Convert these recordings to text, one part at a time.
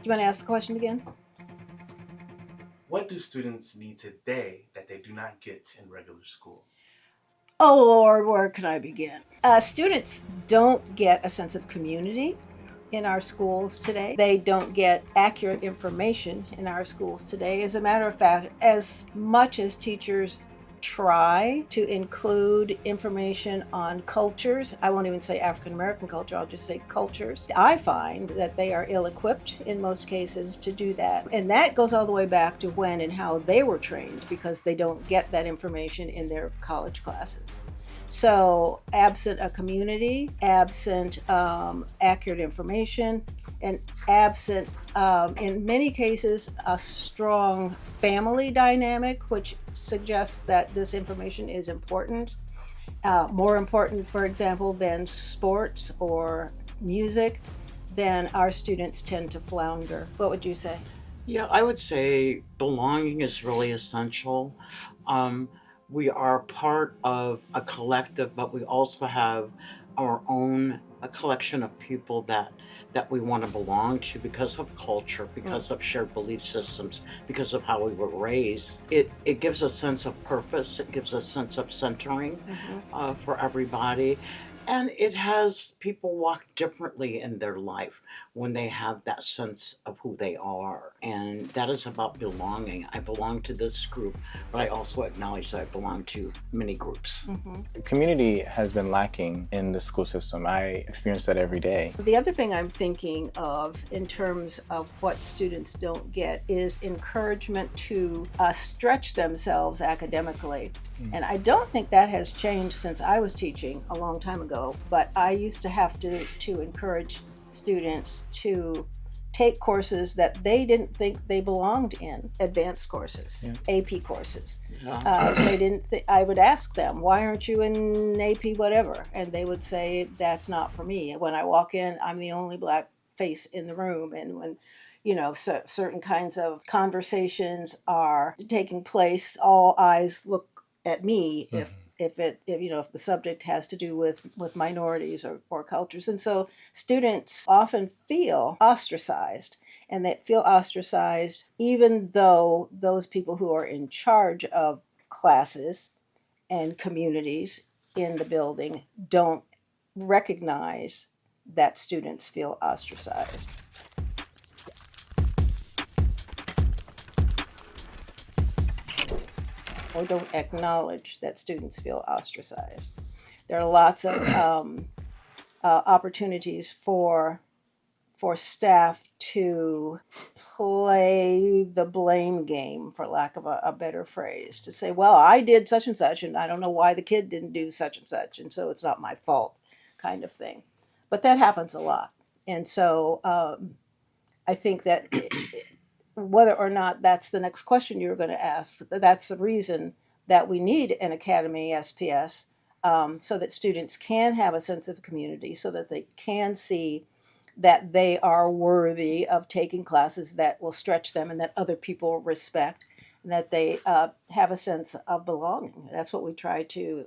Do you want to ask the question again? What do students need today that they do not get in regular school? Oh Lord, where can I begin? Students don't get a sense of community in our schools today. They don't get accurate information in our schools today. As a matter of fact, as much as teachers try to include information on cultures, I won't even say African American culture, I'll just say cultures, I find that they are ill equipped in most cases to do that. And that goes all the way back to when and how they were trained, because they don't get that information in their college classes. So, absent a community, absent accurate information, and absent, in many cases, a strong family dynamic, which suggests that this information is important, more important, for example, than sports or music, then our students tend to flounder. What would you say? Yeah, I would say belonging is really essential. Um, we are part of a collective, but we also have our own a collection of people that we want to belong to because of culture, Mm, because of shared belief systems, because of how we were raised. It gives a sense of purpose. It gives a sense of centering mhm. for everybody. And it has people walk differently in their life when they have that sense of who they are. And that is about belonging. I belong to this group, but I also acknowledge that I belong to many groups. Mhm. Community has been lacking in the school system. I experience that every day. The other thing I'm thinking of in terms of what students don't get is encouragement to stretch themselves academically. And I don't think that has changed since I was teaching a long time ago, but I used to have to encourage students to take courses that they didn't think they belonged in, advanced courses, Yeah. AP courses. Yeah. They didn't. I would ask them, "Why aren't you in AP whatever?" And they would say, "That's not for me." When I walk in, I'm the only black face in the room, and when certain kinds of conversations are taking place, all eyes look at me if the subject has to do with minorities or cultures. And so students often feel ostracized, and they feel ostracized even though those people who are in charge of classes and communities in the building don't recognize that students feel ostracized or don't acknowledge that students feel ostracized. There are lots of opportunities for staff to play the blame game, for lack of a better phrase, to say, well, I did such and such, and I don't know why the kid didn't do such and such, and so it's not my fault, kind of thing. But that happens a lot. And so I think that whether or not that's the next question you're going to ask, that's the reason that we need an Academy SPS, so that students can have a sense of community, so that they can see that they are worthy of taking classes that will stretch them and that other people respect, and that they have a sense of belonging. That's what we try to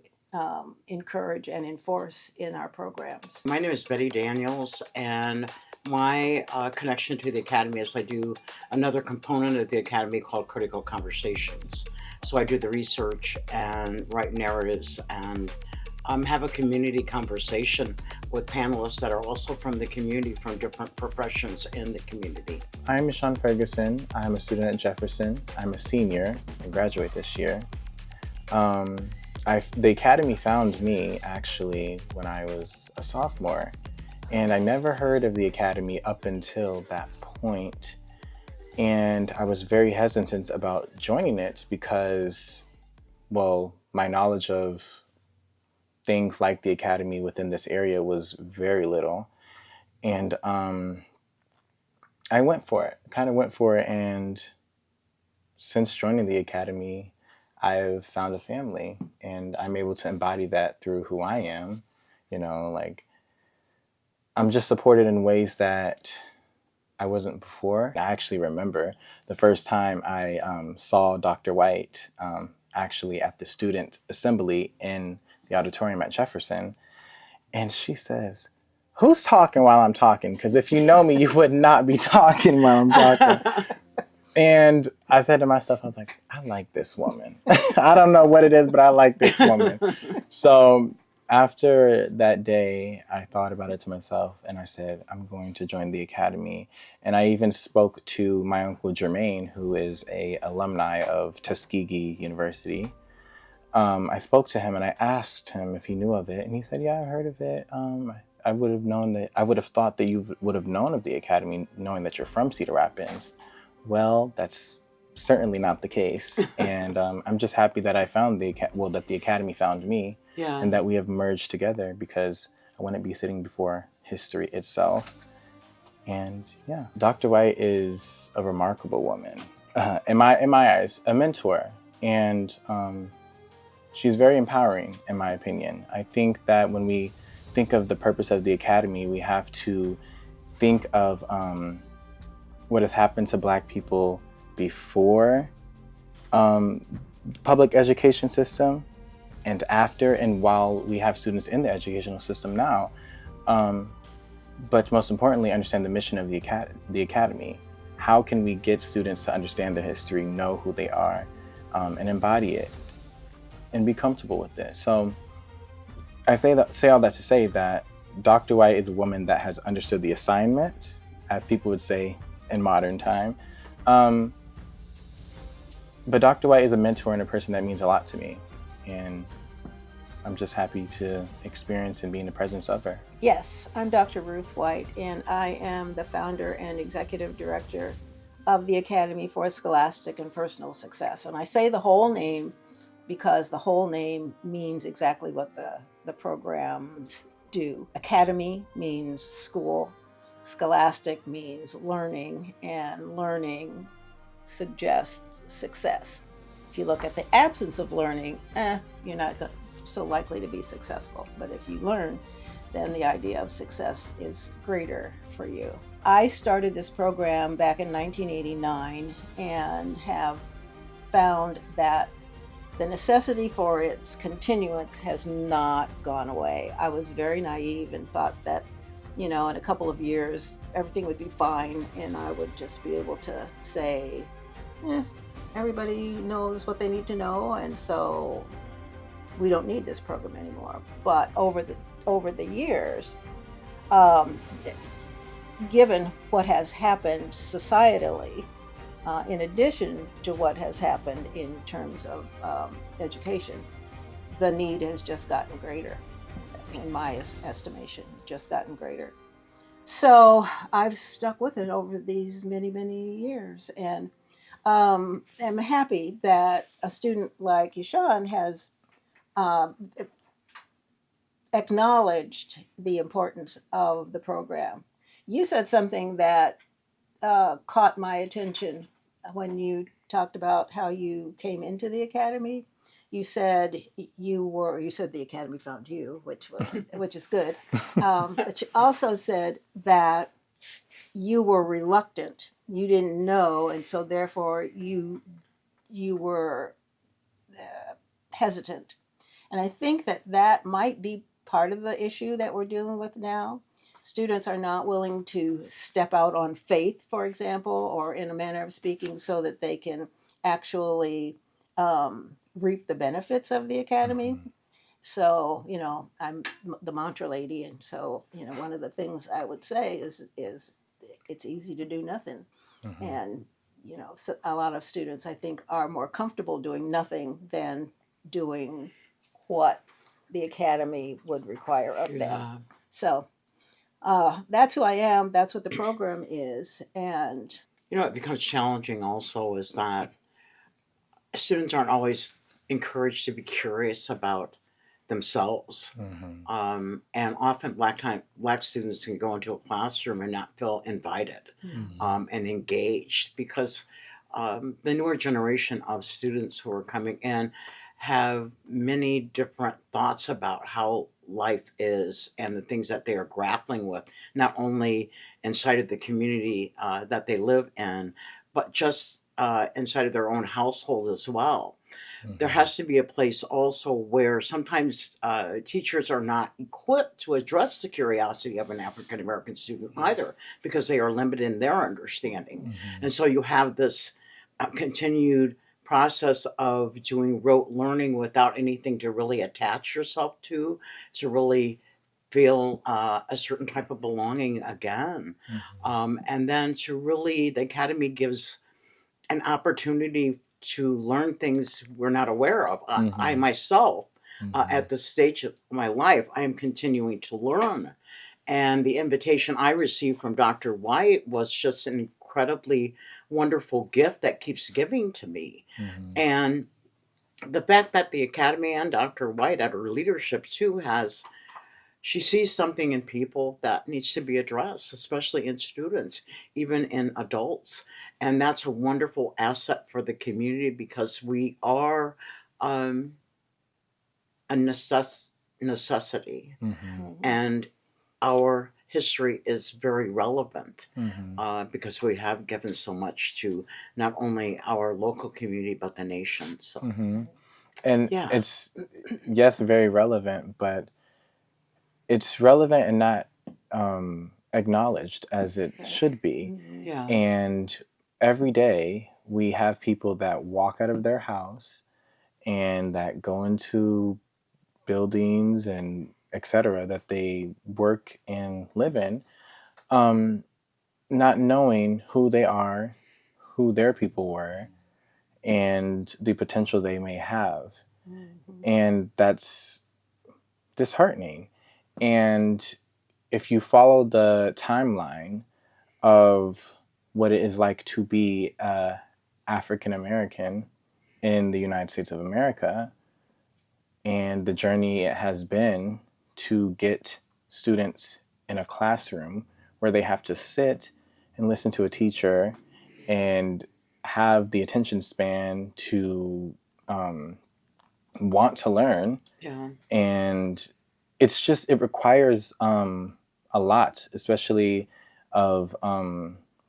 encourage and enforce in our programs. My name is Betty Daniels, and my connection to the Academy is I do another component of the Academy called Critical Conversations. So I do the research and write narratives and have a community conversation with panelists that are also from the community, from different professions in the community. I'm YaShaun Ferguson. I'm a student at Jefferson. I'm a senior. I graduate this year. Um, the Academy found me actually when I was a sophomore, and I never heard of the Academy up until that point. And I was very hesitant about joining it because, well, my knowledge of things like the Academy within this area was very little. And I went for it, kind of went for it. And since joining the Academy, I've found a family, and I'm able to embody that through who I am. Like, I'm just supported in ways that I wasn't before. I actually remember the first time I saw Dr. White actually at the student assembly in the auditorium at Jefferson. And she says, who's talking while I'm talking? Because if you know me, you would not be talking while I'm talking. And I said to myself, I was like, I like this woman. I don't know what it is, but I like this woman. So after that day, I thought about it to myself and I said, I'm going to join the academy. And I even spoke to my uncle Jermaine, who is a alumni of Tuskegee University. I spoke to him and I asked him if he knew of it. And he said, yeah, I heard of it. I would have known that, I would have thought that you would have known of the academy, knowing that you're from Cedar Rapids. Well, that's certainly not the case. And I'm just happy that I found that the academy found me, Yeah. and that we have merged together, because I wouldn't be sitting before history itself. And yeah, Dr. White is a remarkable woman, in my eyes, a mentor. And she's very empowering, in my opinion. I think that when we think of the purpose of the academy, we have to think of what has happened to Black people before public education system and after, and while we have students in the educational system now. But most importantly, understand the mission of the academy. How can we get students to understand their history, know who they are, and embody it, and be comfortable with it? So I say all that to say that Dr. White is a woman that has understood the assignment, as people would say in modern time. But Dr. White is a mentor and a person that means a lot to me. And I'm just happy to experience and be in the presence of her. Yes, I'm Dr. Ruth White, and I am the founder and executive director of the Academy for Scholastic and Personal Success. And I say the whole name because the whole name means exactly what the programs do. Academy means school, scholastic means learning, and learning suggests success. If you look at the absence of learning, you're not so likely to be successful. But if you learn, then the idea of success is greater for you. I started this program back in 1989 and have found that the necessity for its continuance has not gone away. I was very naive and thought that, in a couple of years, everything would be fine and I would just be able to say, everybody knows what they need to know, and so we don't need this program anymore. But over the years, given what has happened societally, in addition to what has happened in terms of education, the need has just gotten greater, in my estimation, just gotten greater. So I've stuck with it over these many, many years, and I'm happy that a student like YaShaun has acknowledged the importance of the program. You said something that caught my attention when you talked about how you came into the academy. You said the academy found you, which is good. But you also said that you were reluctant. You didn't know, and so therefore you were hesitant. And I think that might be part of the issue that we're dealing with now. Students are not willing to step out on faith, for example, or in a manner of speaking, so that they can actually reap the benefits of the academy. Mm-hmm. So, I'm the mantra lady, and so, one of the things I would say is it's easy to do nothing. Mm-hmm. And, so a lot of students, I think, are more comfortable doing nothing than doing what the academy would require of them. So that's who I am. That's what the program is. And it becomes challenging also is that students aren't always encouraged to be curious about themselves. Mm-hmm. And often Black students can go into a classroom and not feel invited, mm-hmm. And engaged, because the newer generation of students who are coming in have many different thoughts about how life is and the things that they are grappling with, not only inside of the community that they live in, but just inside of their own household as well. There Mhm. has to be a place also where sometimes teachers are not equipped to address the curiosity of an African American student either, because they are limited in their understanding. Mhm. And so you have this continued process of doing rote learning without anything to really attach yourself to really feel a certain type of belonging again. Mhm. And then to really, the academy gives an opportunity to learn things we're not aware of. I Mhm. myself, Mhm. at this stage of my life, I am continuing to learn. And the invitation I received from Dr. White was just an incredibly wonderful gift that keeps giving to me. Mhm. And the fact that the Academy and Dr. White, at her leadership too, she sees something in people that needs to be addressed, especially in students, even in adults. And that's a wonderful asset for the community because we are um, a necessity. Mhm. Mhm. And our history is very relevant Mhm. because we have given so much to not only our local community, but the nation. So, Mhm. And yeah. it's, yes, very relevant, but it's relevant and not acknowledged as it Right. should be. Mhm. Yeah. And every day we have people that walk out of their house and that go into buildings and etc. that they work and live in, um, not knowing who they are, who their people were, and the potential they may have. Mhm. And that's disheartening. And if you follow the timeline of what it is like to be African American in the United States of America and the journey it has been to get students in a classroom where they have to sit and listen to a teacher and have the attention span to um, want to learn. Yeah. And it requires a lot, especially of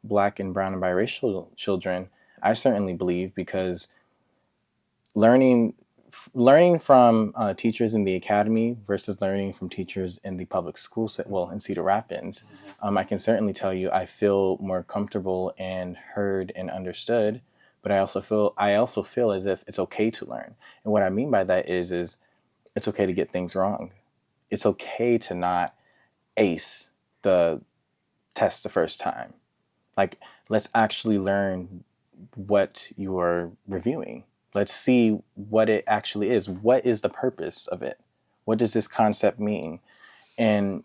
Black and brown and biracial children. I certainly believe, because learning learning from teachers in the academy versus learning from teachers in the public school well, in Cedar Rapids, I can certainly tell you I feel more comfortable and heard and understood. But I also feel as if it's okay to learn. And what I mean by that is it's okay to get things wrong. It's okay to not ace the test the first time. Like, let's actually learn what you're reviewing. Let's see what it actually is. What is the purpose of it? What does this concept mean? And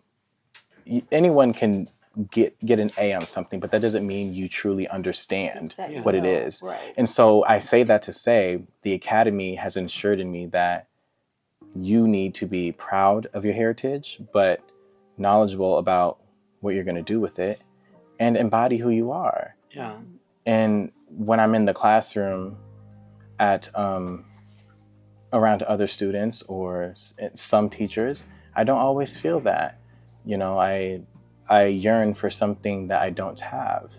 anyone can get an A on something, but that doesn't mean you truly understand That you Yeah. what it know, is. right. And so I say that to say the academy has ensured in me that you need to be proud of your heritage, but knowledgeable about what you're going to do with it and embody who you are. Yeah. And when I'm in the classroom at around other students or some teachers, I don't always feel that. I yearn for something that I don't have,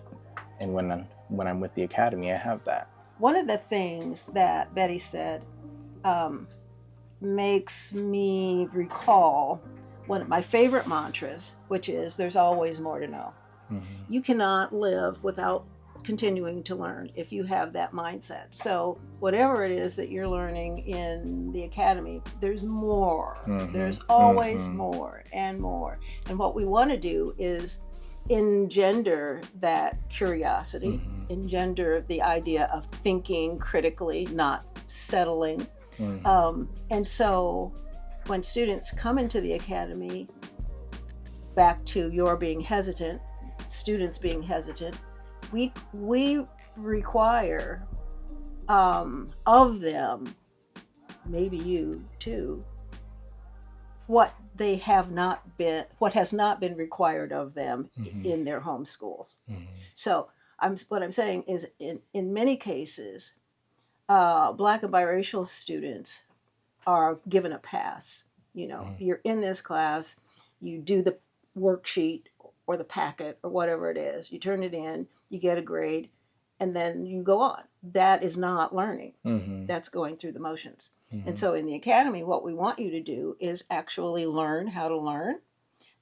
and when I'm with the academy, I have that. One of the things that Betty said um, makes me recall one of my favorite mantras, which is there's always more to know. Mm-hmm. You cannot live without continuing to learn if you have that mindset. So, whatever it is that you're learning in the academy, there's more. Mm-hmm. There's always Mm-hmm. more and more. And what we want to do is engender that curiosity, Mm-hmm. engender the idea of thinking critically, not settling. Mm-hmm. And so, when students come into the academy, back to your being hesitant, students being hesitant, we require of them, maybe you too, what has not been required of them Mm-hmm. in their home schools. Mm-hmm. So what I'm saying is in many cases, Black and biracial students are given a pass. You're in this class, you do the worksheet or the packet or whatever it is, you turn it in, you get a grade, and then you go on. That is not learning. Mm-hmm. That's going through the motions. Mm-hmm. And so in the academy, what we want you to do is actually learn how to learn.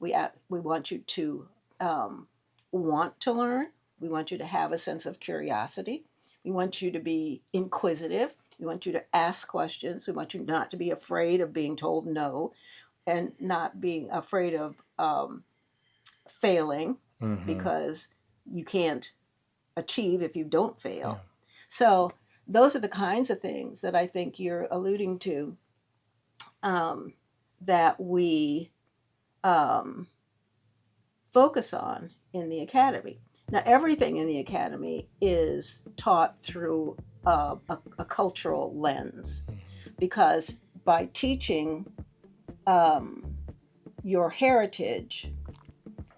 We want you to want to learn. We want you to have a sense of curiosity. We want you to be inquisitive. We want you to ask questions. We want you not to be afraid of being told no, and not being afraid of failing, Mm-hmm. because you can't achieve if you don't fail. Yeah. So those are the kinds of things that I think you're alluding to, that we focus on in the academy. Now, everything in the academy is taught through a cultural lens, because by teaching your heritage,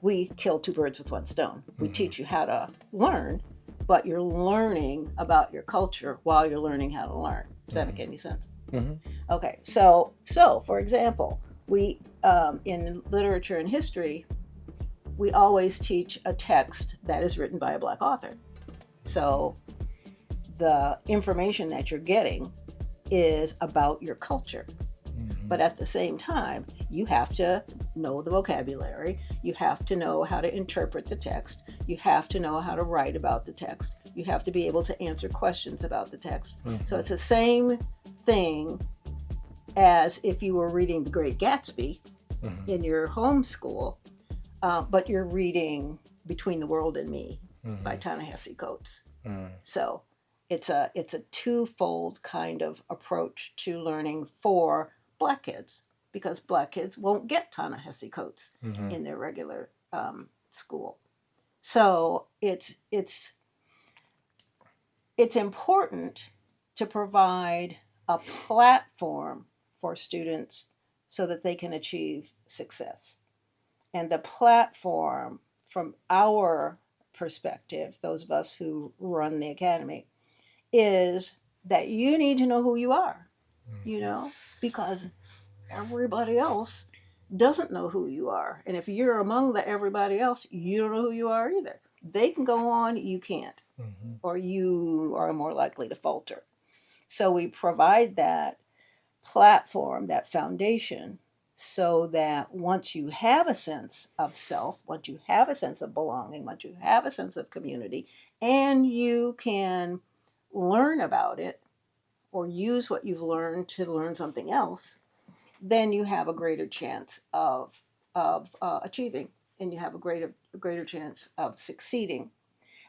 we kill two birds with one stone. We teach you how to learn, but you're learning about your culture while you're learning how to learn. Does that make any sense? Mm-hmm. Okay, so for example, we in literature and history, we always teach a text that is written by a Black author. So the information that you're getting is about your culture. But at the same time, you have to know the vocabulary. You have to know how to interpret the text. You have to know how to write about the text. You have to be able to answer questions about the text. So it's the same thing as if you were reading The Great Gatsby in your home school, but you're reading Between the World and Me by Ta-Nehisi Coates. So it's a twofold kind of approach to learning for Black kids, because Black kids won't get Ta-Nehisi Coates in their regular school. So it's important to provide a platform for students so that they can achieve success. And the platform, from our perspective, those of us who run the academy, is that you need to know who you are, because everybody else doesn't know who you are. And if you're among the everybody else, you don't know who you are either. They can go on, you can't, or you are more likely to falter. So we provide that platform, that foundation, so that once you have a sense of self, once you have a sense of belonging, once you have a sense of community, and you can learn about it or use what you've learned to learn something else, then you have a greater chance of achieving, and you have a greater chance of succeeding,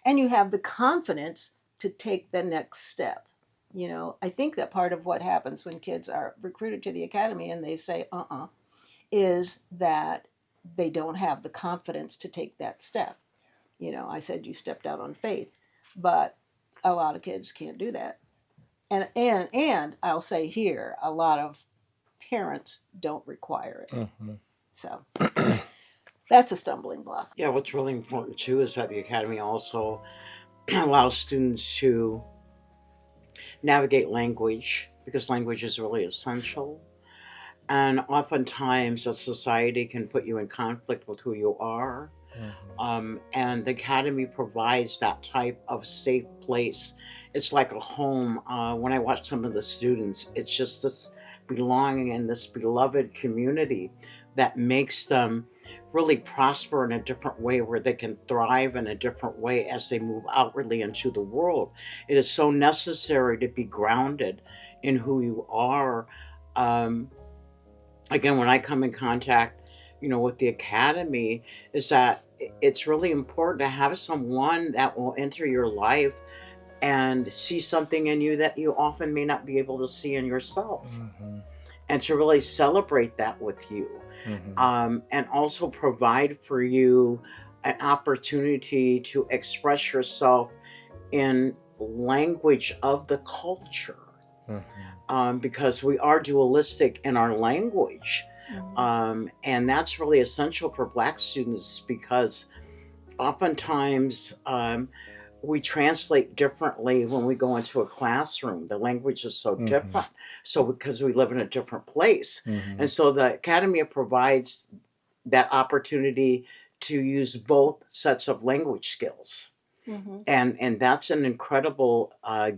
and you have the confidence to take the next step. I think that part of what happens when kids are recruited to the academy and they say is that they don't have the confidence to take that step. I said you stepped out on faith, but a lot of kids can't do that. And I'll say here, a lot of parents don't require it. So that's a stumbling block. Yeah, what's really important too is that the academy also allows students to navigate language, because language is really essential. And oftentimes a society can put you in conflict with who you are. And the academy provides that type of safe place. It's like a home. When I watch some of the students, it's just this belonging in this beloved community that makes them really prosper in a different way, where they can thrive in a different way as they move outwardly into the world. It is so necessary to be grounded in who you are. Again, when I come in contact, with the academy, is that it's really important to have someone that will enter your life and see something in you that you often may not be able to see in yourself, and to really celebrate that with you. And also provide for you an opportunity to express yourself in language of the culture, because we are dualistic in our language. And that's really essential for Black students, because oftentimes we translate differently when we go into a classroom. The language is so different. So because we live in a different place. And so the academy provides that opportunity to use both sets of language skills. And that's an incredible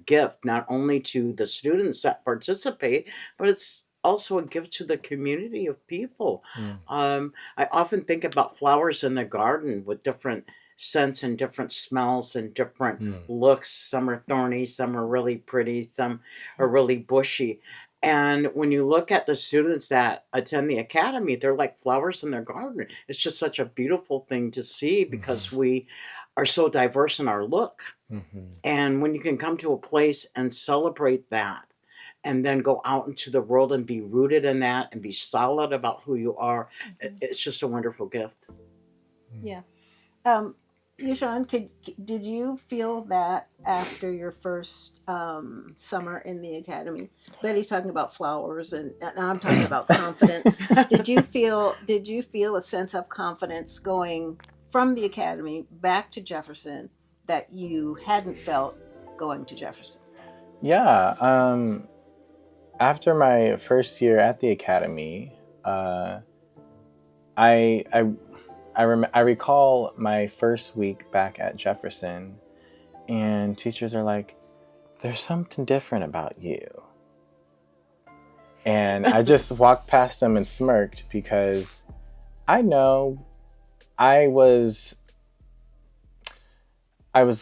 gift, not only to the students that participate, but it's also a gift to the community of people. I often think about flowers in the garden with different scents and different smells and different looks. Some are thorny, some are really pretty, some are really bushy. And when you look at the students that attend the academy, they're like flowers in their garden. It's just such a beautiful thing to see because we are so diverse in our look. And when you can come to a place and celebrate that, and then go out into the world and be rooted in that and be solid about who you are, it's just a wonderful gift. Yeah. YaShaun, did you feel that after your first summer in the academy? Betty's talking about flowers, and I'm talking about confidence. Did you feel a sense of confidence going from the academy back to Jefferson that you hadn't felt going to Jefferson? Yeah. After my first year at the academy, I recall my first week back at Jefferson, and teachers are like, "There's something different about you." And I just walked past them and smirked because I know I was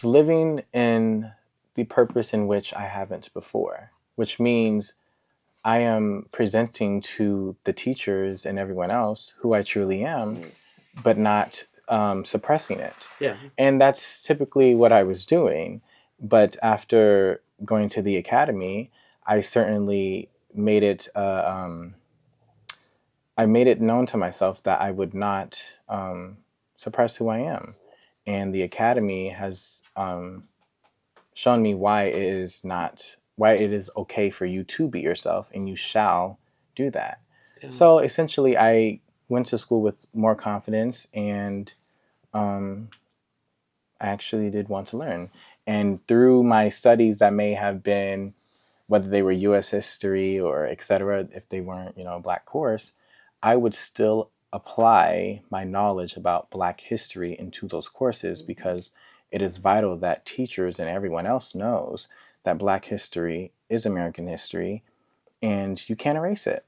living in the purpose in which I haven't before, which means I am presenting to the teachers and everyone else who I truly am, but not suppressing it. Yeah. And that's typically what I was doing. But after going to the academy, I certainly made it. I made it known to myself that I would not suppress who I am, and the academy has shown me why it is okay for you to be yourself, and you shall do that. Yeah. So essentially, I went to school with more confidence, and I actually did want to learn. And through my studies that may have been, whether they were U.S. history or et cetera, if they weren't, a Black course, I would still apply my knowledge about Black history into those courses because it is vital that teachers and everyone else knows that Black history is American history, and you can't erase it.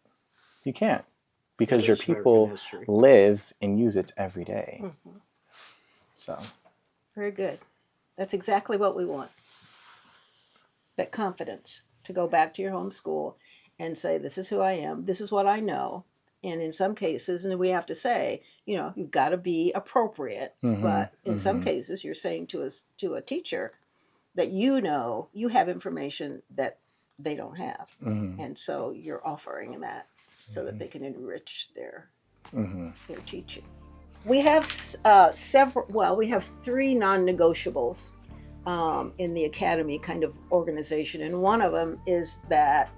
You can't, because your people live and use it every day. So, very good. That's exactly what we want. That confidence to go back to your home school and say, this is who I am, this is what I know. And in some cases, and we have to say, you've got to be appropriate. But in some cases, you're saying to a teacher that you have information that they don't have. And so you're offering that so that they can enrich their teaching. We have we have 3 non-negotiables in the academy kind of organization. And one of them is that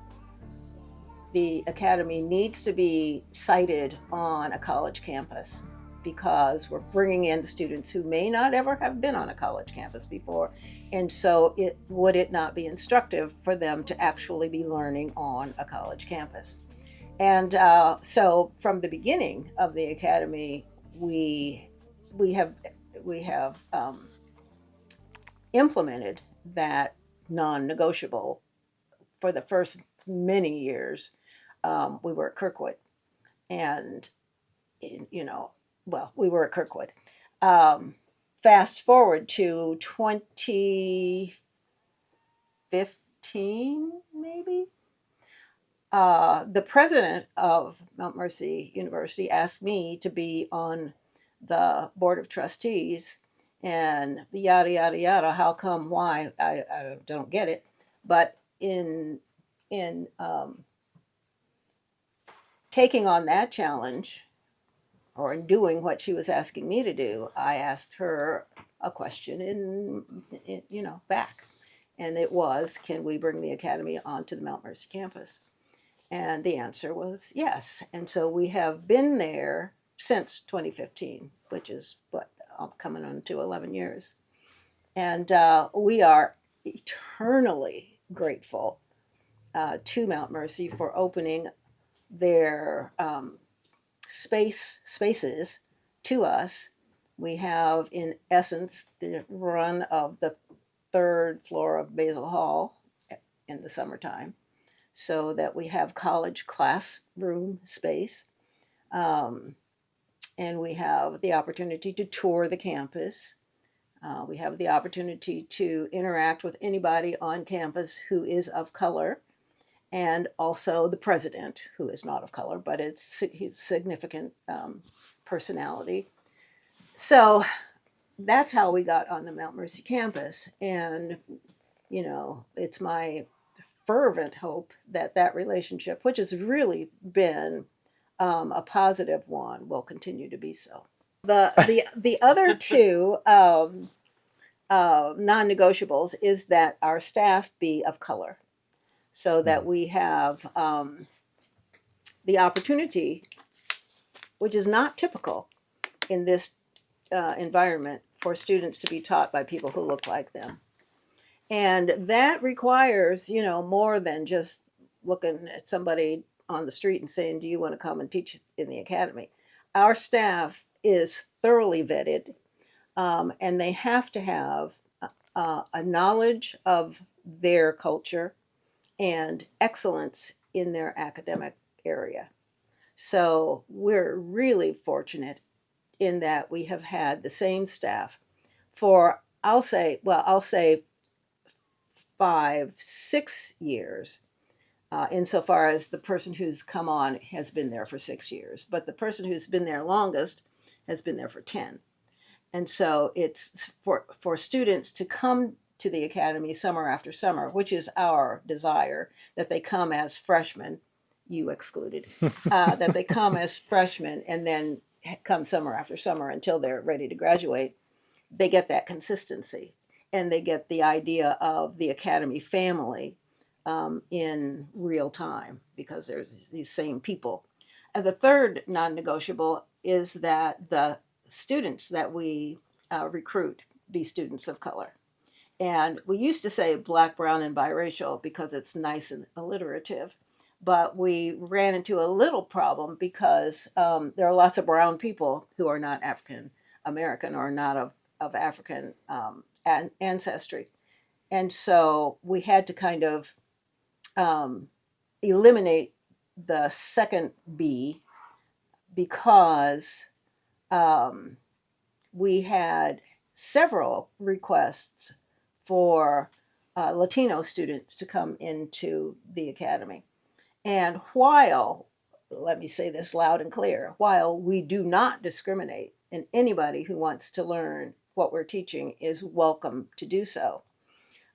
the academy needs to be sited on a college campus because we're bringing in students who may not ever have been on a college campus before. And so would it not be instructive for them to actually be learning on a college campus? And so from the beginning of the academy, we have implemented that non-negotiable for the first many years. We were at Kirkwood, and we were at Kirkwood. Fast forward to 2015, maybe. The president of Mount Mercy University asked me to be on the board of trustees, and yada yada yada. How come? Why? I don't get it. But in taking on that challenge, or in doing what she was asking me to do, I asked her a question back, and it was, can we bring the academy onto the Mount Mercy campus? And the answer was yes. And so we have been there since 2015, which is coming on to 11 years. And we are eternally grateful to Mount Mercy for opening their spaces to us We have, in essence, the run of the third floor of Basil Hall in the summertime, so that we have college classroom space. Um, and we have the opportunity to tour the campus. We have the opportunity to interact with anybody on campus who is of color, and also the president, who is not of color, but he's a significant personality. So that's how we got on the Mount Mercy campus. And, it's my fervent hope that that relationship, which has really been a positive one, will continue to be so. The other two non-negotiables is that our staff be of color, so that we have the opportunity, which is not typical in this environment, for students to be taught by people who look like them. And that requires, more than just looking at somebody on the street and saying, do you want to come and teach in the academy? Our staff is thoroughly vetted, and they have to have a knowledge of their culture and excellence in their academic area. So we're really fortunate in that we have had the same staff for, I'll say 5-6 years, insofar as the person who's come on has been there for 6 years, but the person who's been there longest has been there for 10. And so it's for students to come to the academy summer after summer, which is our desire, that they come as freshmen, you excluded, that they come as freshmen and then come summer after summer until they're ready to graduate. They get that consistency, and they get the idea of the academy family in real time, because there's these same people. And the third non-negotiable is that the students that we recruit be students of color. And we used to say Black, brown, and biracial because it's nice and alliterative, but we ran into a little problem because there are lots of brown people who are not African American or not of African ancestry. And so we had to kind of eliminate the second B, because we had several requests for Latino students to come into the academy. And while, let me say this loud and clear, while we do not discriminate, and anybody who wants to learn what we're teaching is welcome to do so,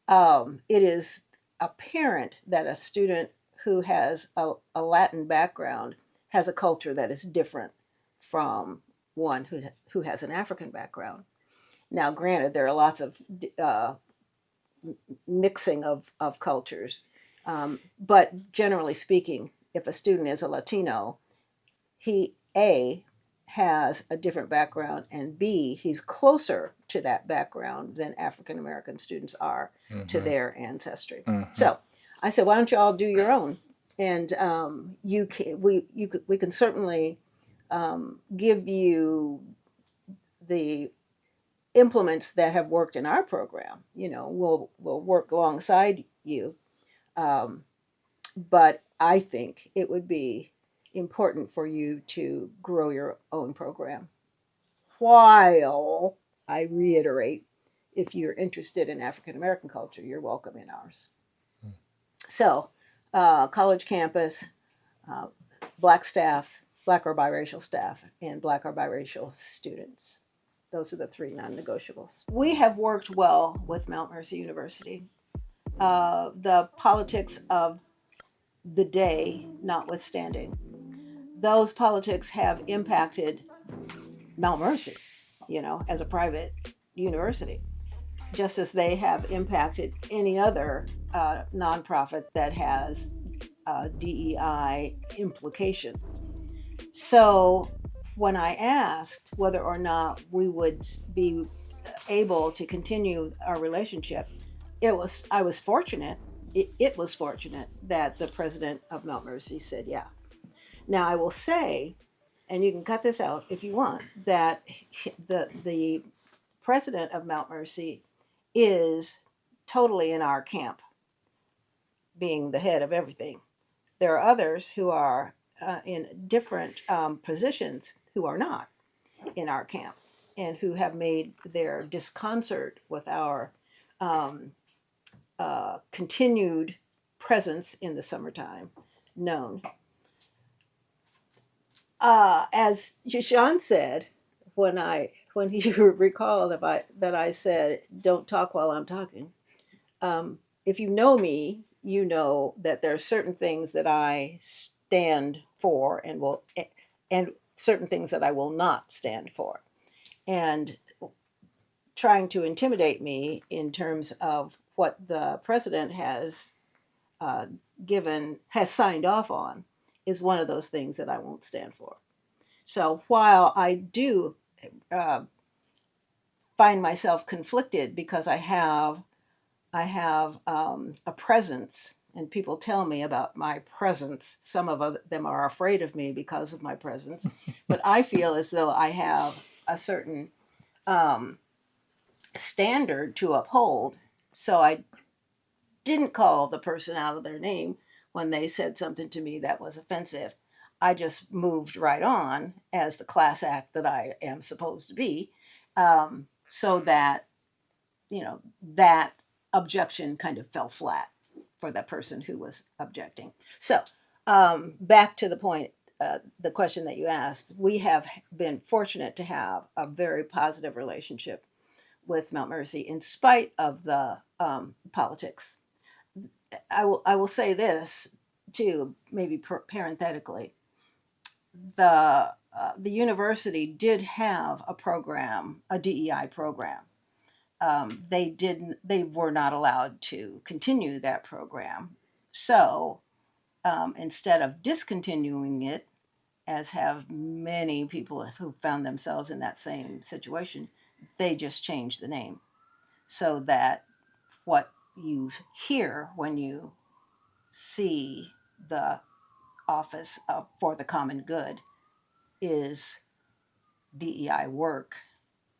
it is apparent that a student who has a Latin background has a culture that is different from one who has an African background. Now, granted, there are lots of mixing of cultures, but generally speaking, if a student is a Latino, he has a different background, and B, he's closer to that background than African American students are to their ancestry. So I said, why don't you all do your own? And we can certainly give you the implements that have worked in our program. We'll work alongside you, but I think it would be important for you to grow your own program. While I reiterate, if you're interested in African American culture, you're welcome in ours. So, college campus, Black staff, Black or biracial staff, and Black or biracial students. Those are the three non-negotiables. We have worked well with Mount Mercy University. The politics of the day notwithstanding, those politics have impacted Mount Mercy, as a private university, just as they have impacted any other nonprofit that has DEI implication. So when I asked whether or not we would be able to continue our relationship, I was fortunate. It was fortunate that the president of Mount Mercy said yeah. Now I will say, and you can cut this out if you want, that the president of Mount Mercy is totally in our camp, being the head of everything. There are others who are in different positions who are not in our camp and who have made their disconcert with our um, continued presence in the summertime known. As YaShaun said, when you recall that I said, "Don't talk while I'm talking." If you know me, you know that there are certain things that I stand for and certain things that I will not stand for. And trying to intimidate me in terms of what the president has uh, has signed off on is one of those things that I won't stand for. So while I do uh, find myself conflicted because I have a presence, and people tell me about my presence. Some of them are afraid of me because of my presence, but I feel as though I have a certain um, standard to uphold. So I didn't call the person out of their name when they said something to me that was offensive. I just moved right on as the class act that I am supposed to be, so that that objection kind of fell flat for the person who was objecting. So back to the point, the question that you asked, we have been fortunate to have a very positive relationship with Mount Mercy in spite of the politics. I will say this too, maybe parenthetically. The university did have a program, a DEI program. They were not allowed to continue that program. So instead of discontinuing it, as have many people who found themselves in that same situation, they just changed the name so that what you hear when you see the Office for the Common Good is DEI work,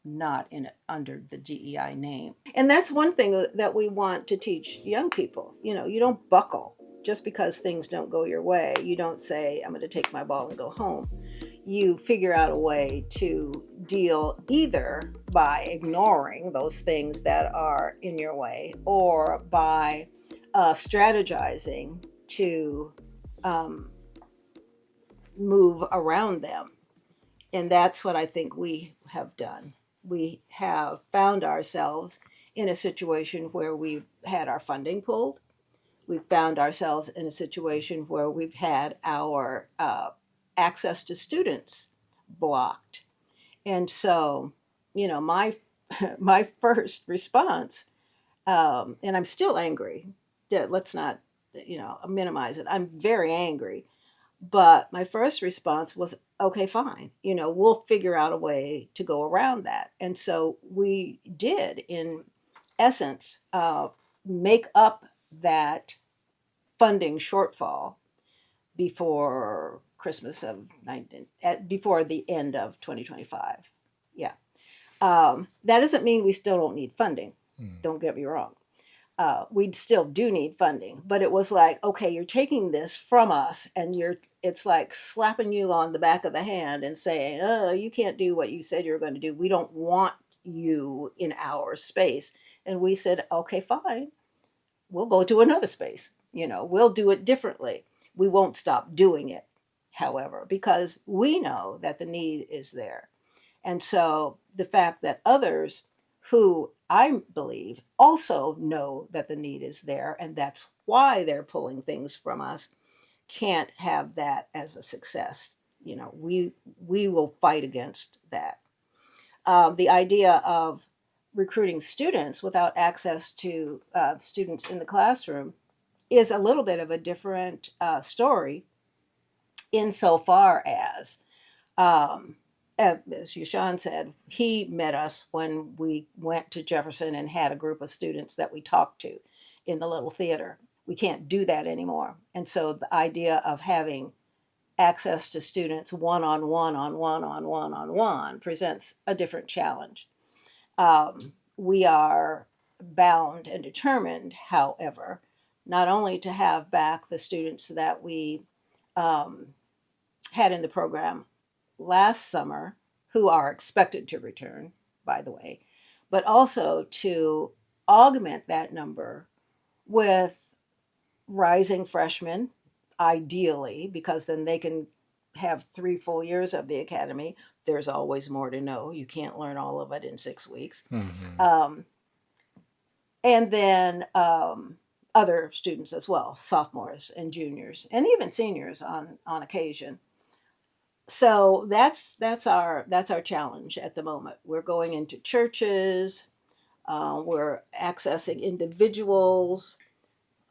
not under the DEI name. And that's one thing that we want to teach young people. You don't buckle just because things don't go your way. You don't say, "I'm going to take my ball and go home." You figure out a way to deal either by ignoring those things that are in your way or by strategizing to um, move around them. And that's what I think we have done. We have found ourselves in a situation where we've had our funding pulled. We've found ourselves in a situation where we've had our access to students blocked. And so, my my first response, and I'm still angry. Let's not, minimize it. I'm very angry. But my first response was, okay, fine. We'll figure out a way to go around that. And so we did, in essence, make up that funding shortfall before Christmas of before the end of 2025. Yeah. That doesn't mean we still don't need funding. Don't get me wrong. We still do need funding, but it was like, okay, you're taking this from us, and it's like slapping you on the back of the hand and saying, "Oh, you can't do what you said you were going to do. We don't want you in our space." And we said, okay, fine. We'll go to another space. We'll do it differently. We won't stop doing it, however, because we know that the need is there. And so the fact that others who I believe also know that the need is there, and that's why they're pulling things from us, can't have that as a success. We will fight against that. The idea of recruiting students without access to students in the classroom is a little bit of a different story, insofar as YaShaun said, he met us when we went to Jefferson and had a group of students that we talked to in the little theater. We can't do that anymore. And so the idea of having access to students one-on-one presents a different challenge. We are bound and determined, however, not only to have back the students that we had in the program last summer, who are expected to return, by the way, but also to augment that number with rising freshmen, ideally, because then they can have 3 full years of the academy. There's always more to know. You can't learn all of it in 6 weeks. Mm-hmm. And then other students as well, sophomores and juniors, and even seniors on occasion. So that's our challenge at the moment. We're going into churches. We're accessing individuals.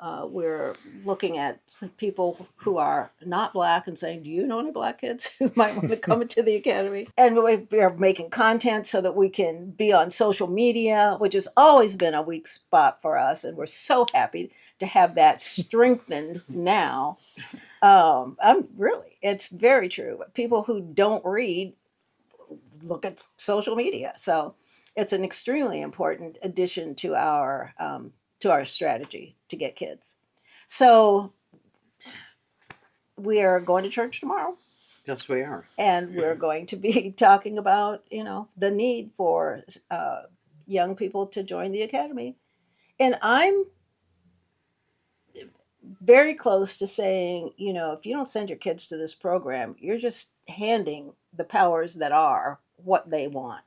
We're looking at people who are not Black and saying, do you know any Black kids who might want to come into the academy? And we're making content so that we can be on social media, which has always been a weak spot for us. And we're so happy to have that strengthened now. It's very true. People who don't read look at social media. So it's an extremely important addition to our strategy to get kids. So we are going to church tomorrow. Yes, we are. And we're going to be talking about, the need for young people to join the academy. And I'm very close to saying, if you don't send your kids to this program, you're just handing the powers that are what they want.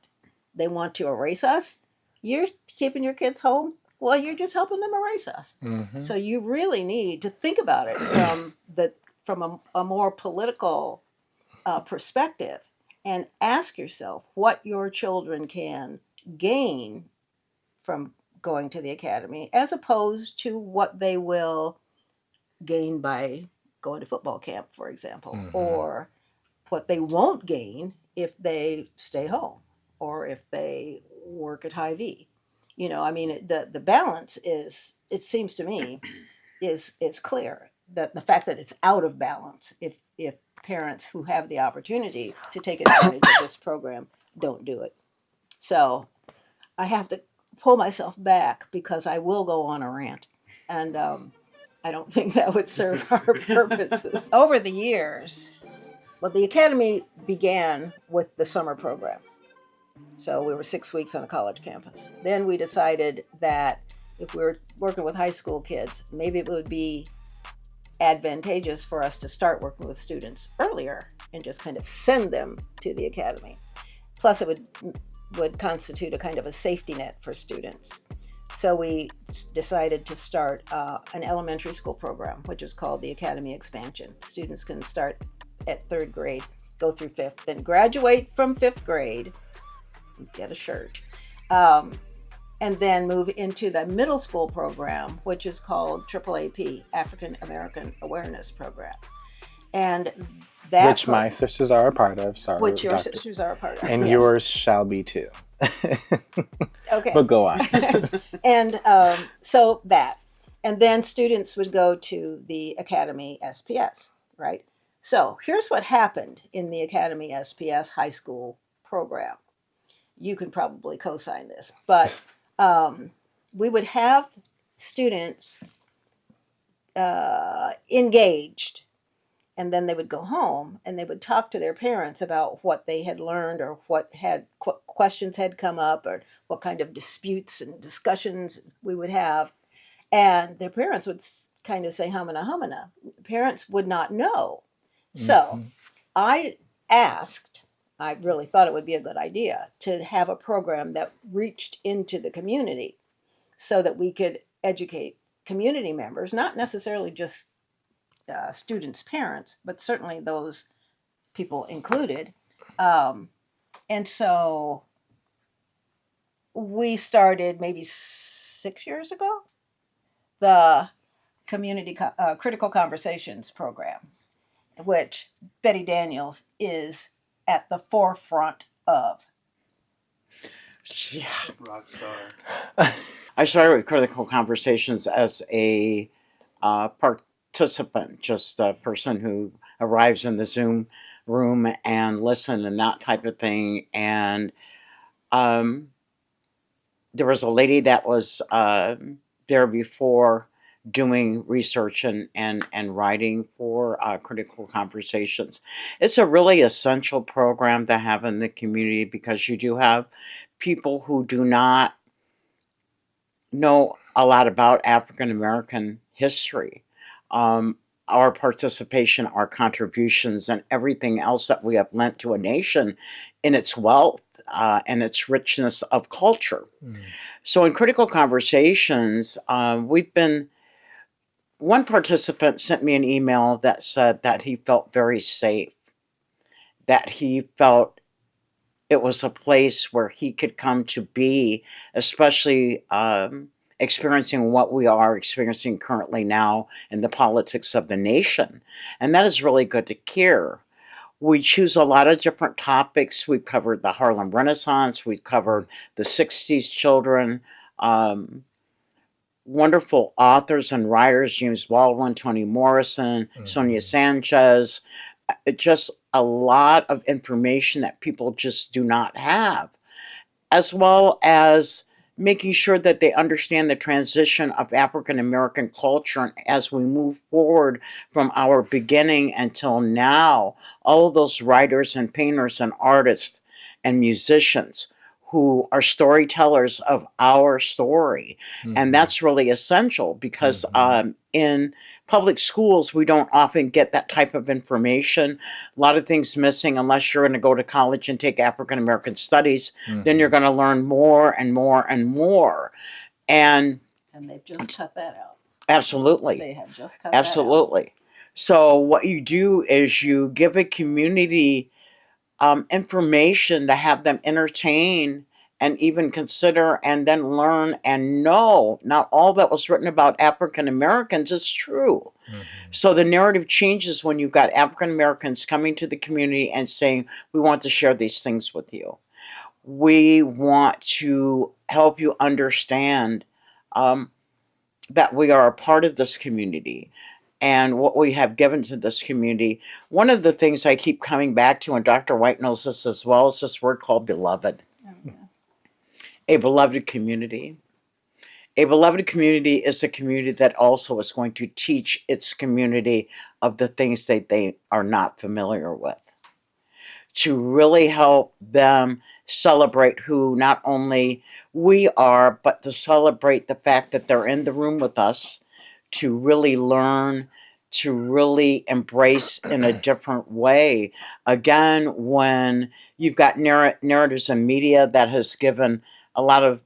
They want to erase us. You're keeping your kids home. Well, you're just helping them erase us. Mm-hmm. So you really need to think about it from a more political perspective, and ask yourself what your children can gain from going to the academy, as opposed to what they will gain by going to football camp, for example, Mm-hmm. or what they won't gain if they stay home or if they work at Hy-Vee. The balance is, it seems to me, is clear. That the fact that it's out of balance if parents who have the opportunity to take advantage of this program don't do it. So I have to pull myself back because I will go on a rant. And I don't think that would serve our purposes. Over the years, the academy began with the summer program. So we were 6 weeks on a college campus. Then we decided that if we were working with high school kids, maybe it would be advantageous for us to start working with students earlier and just kind of send them to the academy. Plus, it would constitute a kind of a safety net for students. So we decided to start an elementary school program, which is called the Academy Expansion. Students can start at 3rd grade, go through 5th, then graduate from 5th grade, get a shirt, and then move into the middle school program, which is called AAAP, African American Awareness Program. And that which my sisters are a part of. Sorry, which your Doctor. sisters are a part of. And yes. yours shall be too. Okay. But go on. And so that. And then students would go to the Academy SPS, right? So here's what happened in the Academy SPS high school program. You can probably co-sign this, but we would have students engaged, and then they would go home and they would talk to their parents about what they had learned, or what questions had come up, or what kind of disputes and discussions we would have. And their parents would kind of say humana humana. Parents would not know. So I really thought it would be a good idea to have a program that reached into the community so that we could educate community members, not necessarily just students' parents, but certainly those people included. And so we started maybe 6 years ago, the Community Critical Conversations program, which Betty Daniels is at the forefront of. Yeah. Rock star. I started with Critical Conversations as a participant, just a person who arrives in the Zoom room and listen and that type of thing. And um, there was a lady that was there before doing research and writing for critical conversations. It's a really essential program to have in the community because you do have people who do not know a lot about African American history. Um, our participation, our contributions, and everything else that we have lent to a nation in its wealth and its richness of culture. Mm. So, in critical conversations, one participant sent me an email that said that he felt very safe, that he felt it was a place where he could come to be, especially experiencing what we are experiencing currently now in the politics of the nation. And that is really good to hear. We choose a lot of different topics. We've covered the Harlem Renaissance, we've covered the 60s children, wonderful authors and writers, James Baldwin, Toni Morrison, Sonia Sanchez, just a lot of information that people just do not have, as well as making sure that they understand the transition of African American culture as we move forward from our beginning until now. All of those writers and painters and artists and musicians who are storytellers of our story. And that's really essential because in public schools, we don't often get that type of information. A lot of things missing unless you're going to go to college and take African American studies. Then you're going to learn more and more and more. And they've just cut that out. Absolutely. They have just cut that out. Absolutely. So what you do is you give a community information to have them entertain and even consider and then learn and know not all that was written about African Americans is true. So the narrative changes when you've got African Americans coming to the community and saying, we want to share these things with you. We want to help you understand that we are a part of this community and what we have given to this community. One of the things I keep coming back to, and Dr. White knows this as well, is this word called beloved. A beloved community. A beloved community is a community that also is going to teach its community of the things that they are not familiar with, to really help them celebrate who not only we are, but to celebrate the fact that they're in the room with us, to really learn, to really embrace in a different way. Again, when you've got narratives and media that has given a lot of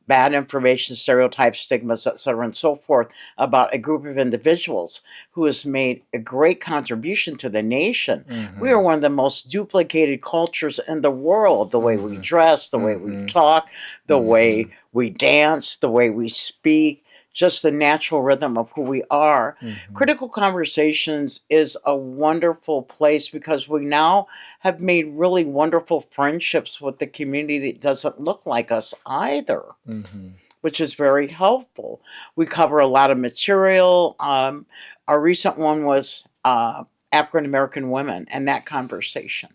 bad information, stereotypes, stigmas, etc., and so forth about a group of individuals who has made a great contribution to the nation. We are one of the most duplicated cultures in the world. The way we dress, the way we talk, the way we dance, the way we speak, just the natural rhythm of who we are. Critical Conversations is a wonderful place because we now have made really wonderful friendships with the community that doesn't look like us either, which is very helpful. We cover a lot of material. Our recent one was African American women and that conversation.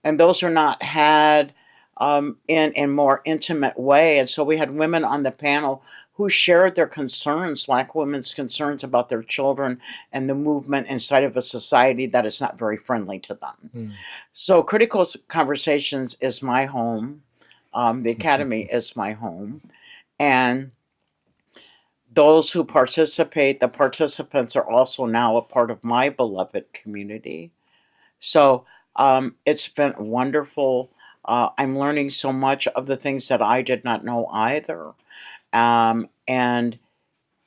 And those are not had in a more intimate way. And so we had women on the panel who shared their concerns, like women's concerns about their children and the movement inside of a society that is not very friendly to them. So Critical Conversations is my home. The Academy is my home. And those who participate, the participants are also now a part of my beloved community. So it's been wonderful. I'm learning so much of the things that I did not know either. And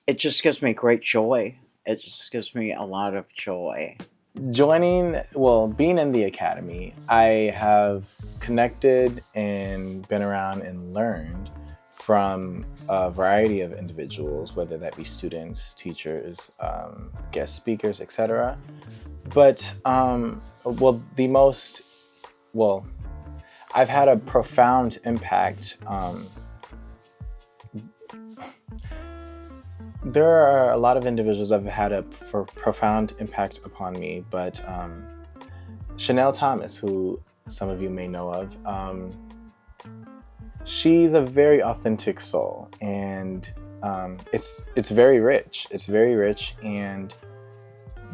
it just gives me great joy. It just gives me a lot of joy. Being in the Academy, I have connected and been around and learned from a variety of individuals, whether that be students, teachers, guest speakers, etc. But, I've had a profound impact There are a lot of individuals that have had a profound impact upon me, but Chanel Thomas, who some of you may know of, she's a very authentic soul, and it's very rich. It's very rich, and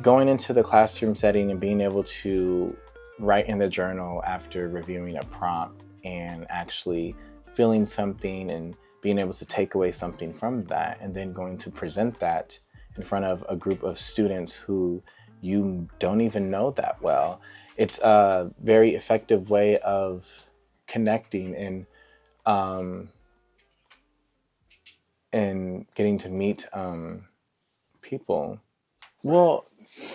going into the classroom setting and being able to write in the journal after reviewing a prompt and actually feeling something and being able to take away something from that, and then going to present that in front of a group of students who you don't even know that well. It's a very effective way of connecting and getting to meet people. Well,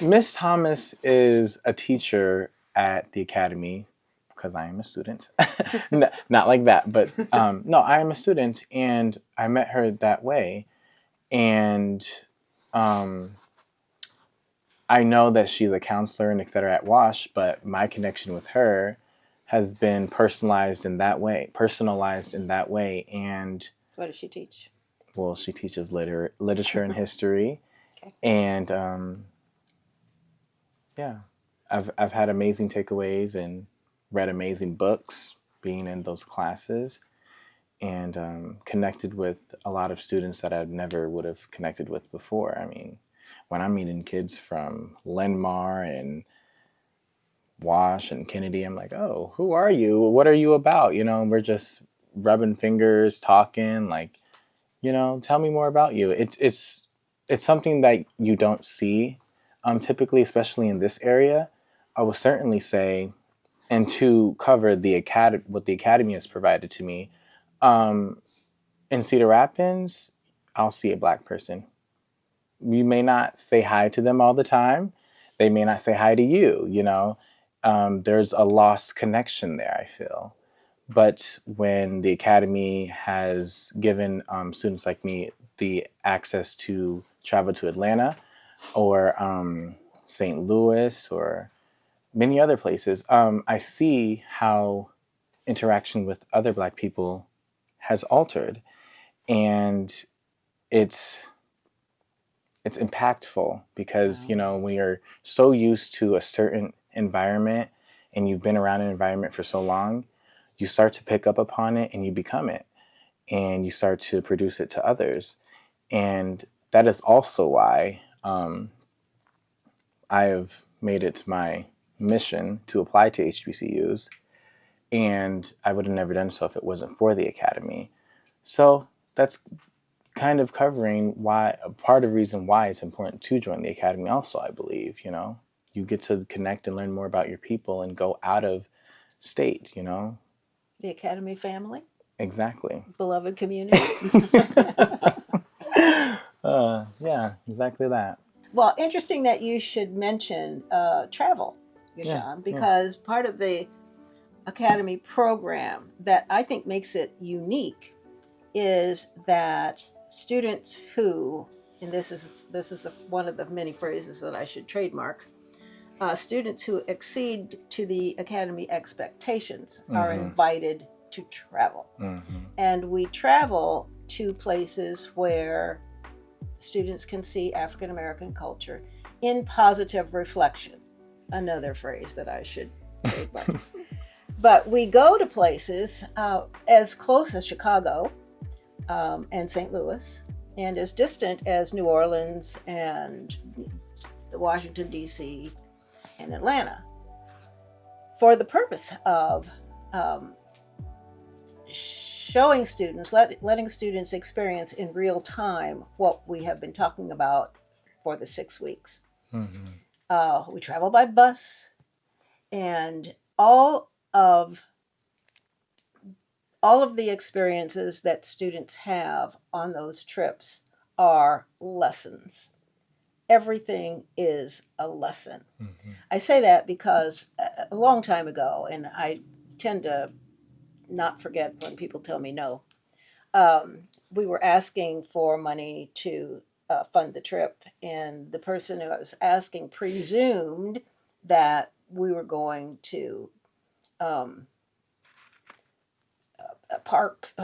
Miss Thomas is a teacher at the Academy because I am a student. Not like that, but no, I am a student, and I met her that way. And I know that she's a counselor and et cetera at Wash, but my connection with her has been personalized in that way. And What does she teach? well, she teaches literature and history. Okay. And yeah, I've had amazing takeaways and read amazing books being in those classes, and connected with a lot of students that I never would have connected with before. I mean, when I'm meeting kids from Lenmar and Wash and Kennedy, I'm like, oh, who are you? What are you about? You know, we're just rubbing fingers, talking, like, you know, tell me more about you. It's something that you don't see typically, especially in this area. I will certainly say, and to cover the academy, what the Academy has provided to me, in Cedar Rapids, I'll see a Black person. You may not say hi to them all the time. They may not say hi to you, you know. There's a lost connection there, I feel. But when the Academy has given students like me the access to travel to Atlanta or St. Louis or many other places, I see how interaction with other Black people has altered, and it's impactful because, you know, when you're so used to a certain environment and you've been around an environment for so long, you start to pick up upon it and you become it, and you start to produce it to others. And that is also why I have made it my mission to apply to HBCUs, and I would have never done so if it wasn't for the Academy. So that's kind of covering why, a part of the reason why it's important to join the Academy also, I believe. You know, you get to connect and learn more about your people and go out of state, you know. The Academy family? Exactly. Beloved community? Yeah, exactly that. Well, interesting that you should mention travel, YaShaun, because part of the Academy program that I think makes it unique is that students who, and this is one of the many phrases that I should trademark, students who exceed to the Academy expectations are invited to travel. And we travel to places where students can see African American culture in positive reflection. Another phrase that I should trademark. But we go to places as close as Chicago and St. Louis, and as distant as New Orleans and Washington, D.C., and Atlanta, for the purpose of showing students, letting students experience in real time what we have been talking about for the 6 weeks. We travel by bus, and all of the experiences that students have on those trips are lessons. Everything is a lesson. I say that because a long time ago, and I tend to not forget when people tell me no, we were asking for money to fund the trip, and the person who I was asking presumed that we were going to parks,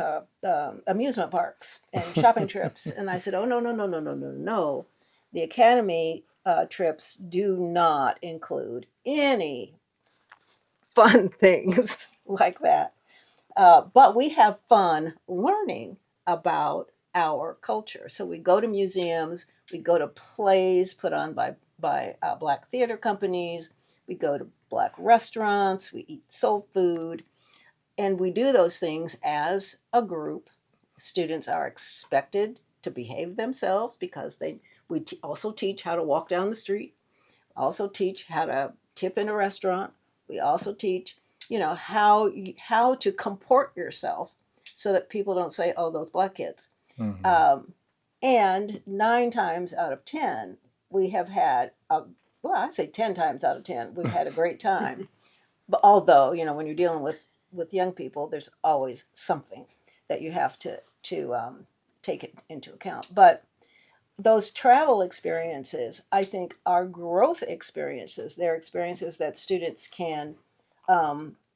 amusement parks, and shopping trips. And I said, oh, no, no, no, no, no, no, no. The Academy trips do not include any fun things like that. But we have fun learning about our culture. So we go to museums, we go to plays put on by Black theater companies, we go to Black restaurants, we eat soul food, and we do those things as a group. Students are expected to behave themselves because also teach how to walk down the street, also teach how to tip in a restaurant. We also teach, how to comport yourself so that people don't say, "Oh, those Black kids." Mhm. And 9 times out of 10, we have had I say 10 times out of 10, we've had a great time. But although, when you're dealing with young people, there's always something that you have to take it into account. But those travel experiences, I think, are growth experiences. They're experiences that students can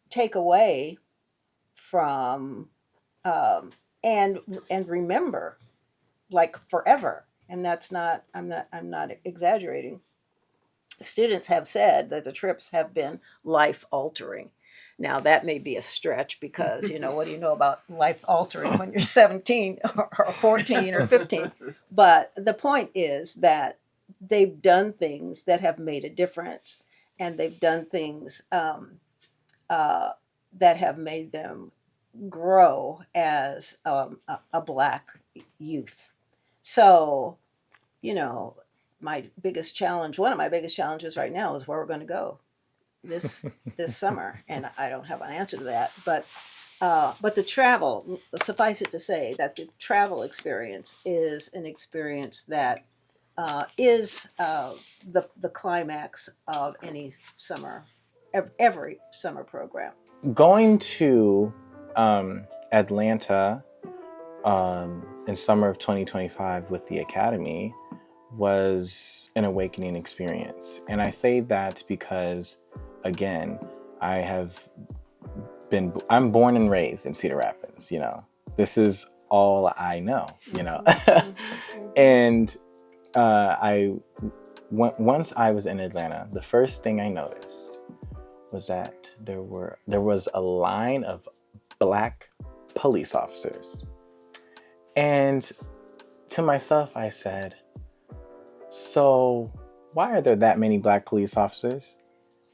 take away from and remember like forever. And that's not. I'm not exaggerating. Students have said that the trips have been life altering. Now, that may be a stretch because, what do you know about life altering when you're 17 or 14 or 15? But the point is that they've done things that have made a difference, and they've done things that have made them grow as a Black youth. So, you know, one of my biggest challenges right now is where we're going to go this summer, and I don't have an answer to that. But the travel, suffice it to say that the travel experience is an experience that is the climax of any summer, every summer program. Going to Atlanta in summer of 2025 with the Academy was an awakening experience. And I say that because, again, I'm born and raised in Cedar Rapids, This is all I know, And once I was in Atlanta, the first thing I noticed was that there was a line of Black police officers. And to myself, I said, so why are there that many Black police officers?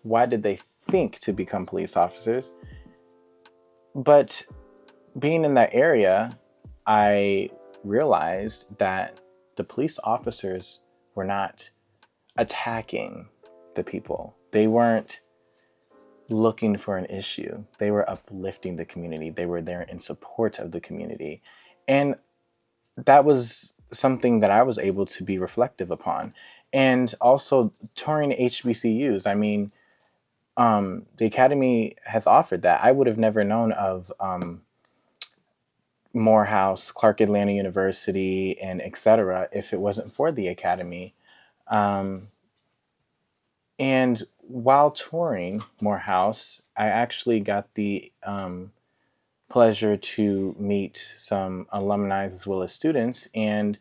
Why did they think to become police officers? But being in that area, I realized that the police officers were not attacking the people. They weren't looking for an issue. They were uplifting the community. They were there in support of the community. And that was something that I was able to be reflective upon. And also touring HBCUs. I mean, the Academy has offered that. I would have never known of Morehouse, Clark Atlanta University, and etc. if it wasn't for the Academy. And while touring Morehouse, I actually got the pleasure to meet some alumni as well as students, and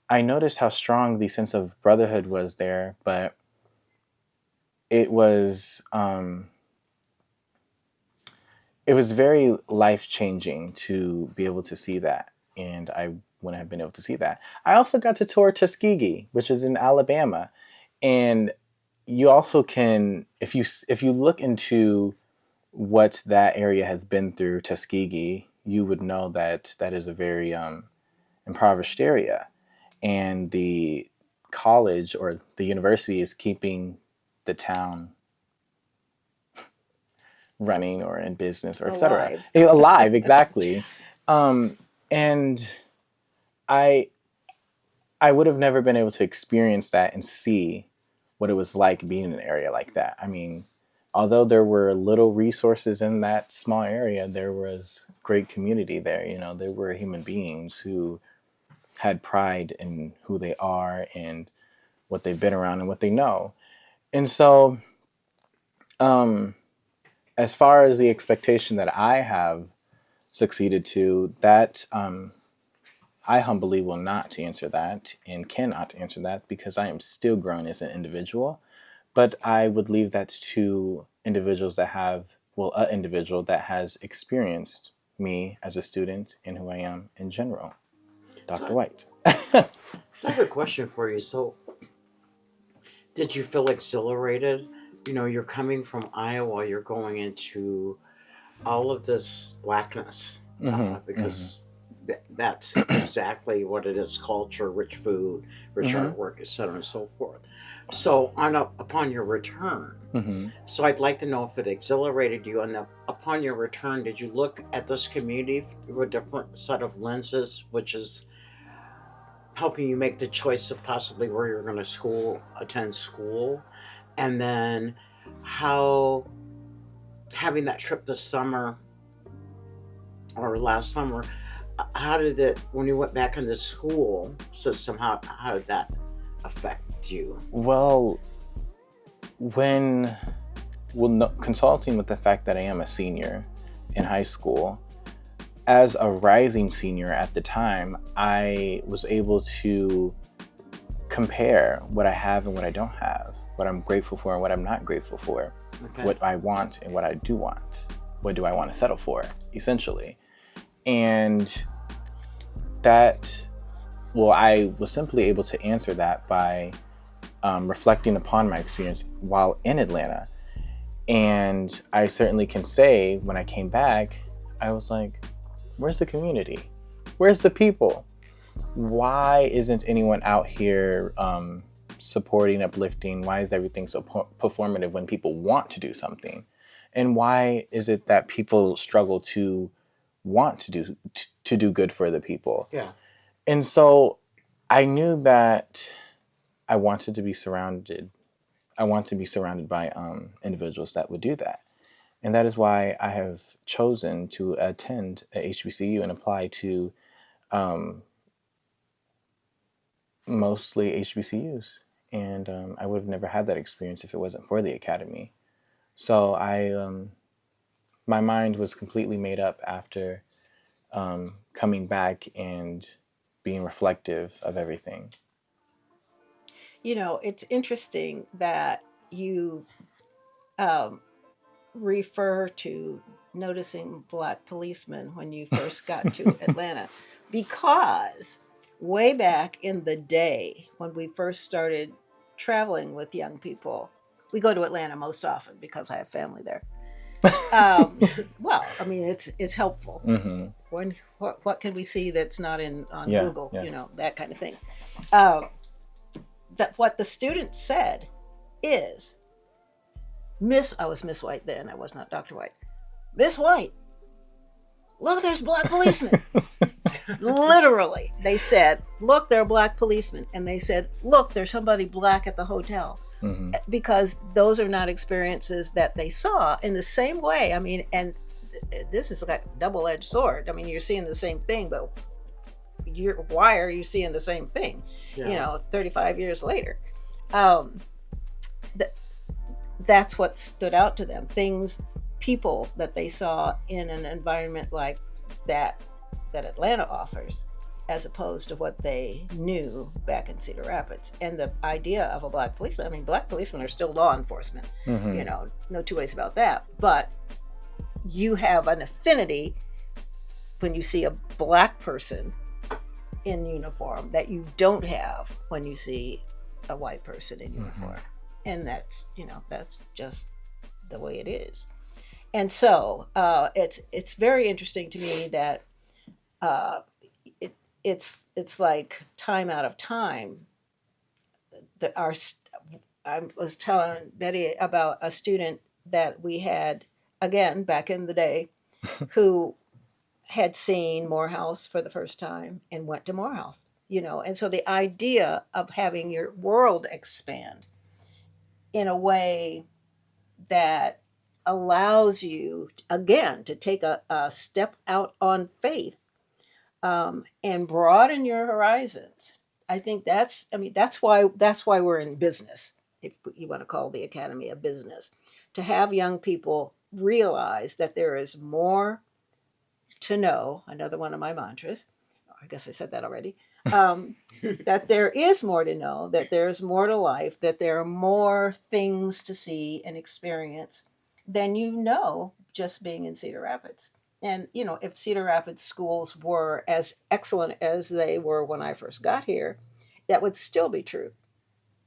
I noticed how strong the sense of brotherhood was there, but it was very life-changing to be able to see that, and I wouldn't have been able to see that. I also got to tour Tuskegee, which is in Alabama, and you also can, if you look into what that area has been through, Tuskegee, you would know that that is a very impoverished area, and the college or the university is keeping the town running or in business or etc. Alive, exactly. And I would have never been able to experience that and see what it was like being in an area like that. I mean, although there were little resources in that small area, there was great community there. There were human beings who had pride in who they are and what they've been around and what they know. And so, as far as the expectation that I have succeeded to, that I humbly will not answer that and cannot answer that because I am still growing as an individual. But I would leave that to individuals that have, well, an individual that has experienced me as a student and who I am in general. Dr. White. So I have a question for you. So, did you feel exhilarated? You know, you're coming from Iowa, you're going into all of this blackness because that's exactly what it is: culture, rich food, rich artwork, etc., and so forth. So, upon your return, so I'd like to know if it exhilarated you. And upon your return, did you look at this community through a different set of lenses, which is helping you make the choice of possibly where you're going to attend school, and then how having that trip this summer or last summer, how did it, when you went back in the school system, how did that affect you? Well, consulting with the fact that I am a senior in high school, as a rising senior at the time, I was able to compare what I have and what I don't have, what I'm grateful for and what I'm not grateful for, what I want and what I do want, what do I want to settle for, essentially. And that, well, I was simply able to answer that by reflecting upon my experience while in Atlanta. And I certainly can say when I came back, I was like, where's the community? Where's the people? Why isn't anyone out here supporting, uplifting? Why is everything so performative when people want to do something? And why is it that people struggle to want to do good for the people? Yeah. And so I knew that I wanted to be surrounded. I want to be surrounded by individuals that would do that. And that is why I have chosen to attend a HBCU and apply to mostly HBCUs. And I would have never had that experience if it wasn't for the Academy. So my mind was completely made up after coming back and being reflective of everything. You know, it's interesting that you refer to noticing Black policemen when you first got to Atlanta, because way back in the day when we first started traveling with young people, we go to Atlanta most often because I have family there. Well, I mean, it's helpful. When what can we see that's not on Google? Yeah. You know, that kind of thing. That what the students said is, I was Miss White then, I was not Dr. White. Miss White, look, there's Black policemen. Literally, they said, look, there are Black policemen. And they said, look, there's somebody Black at the hotel. Because those are not experiences that they saw in the same way. I mean, and this is like a double-edged sword. I mean, you're seeing the same thing, but why are you seeing the same thing? Yeah. You know, 35 years later. That's what stood out to them. People that they saw in an environment like that Atlanta offers, as opposed to what they knew back in Cedar Rapids. And the idea of a Black policeman, I mean, Black policemen are still law enforcement, you know, no two ways about that. But you have an affinity when you see a Black person in uniform that you don't have when you see a white person in uniform. And that's, you know, that's just the way it is. And so it's very interesting to me that it's like time out of time that I was telling Betty about a student that we had, again, back in the day, who had seen Morehouse for the first time and went to Morehouse, you know. And so the idea of having your world expand in a way that allows you, again, to take a step out on faith and broaden your horizons. I think that's why we're in business, if you want to call the Academy a business, to have young people realize that there is more to know, another one of my mantras, I guess I said that already, that there is more to know, that there's more to life, that there are more things to see and experience than you know just being in Cedar Rapids. And, you know, if Cedar Rapids schools were as excellent as they were when I first got here, that would still be true.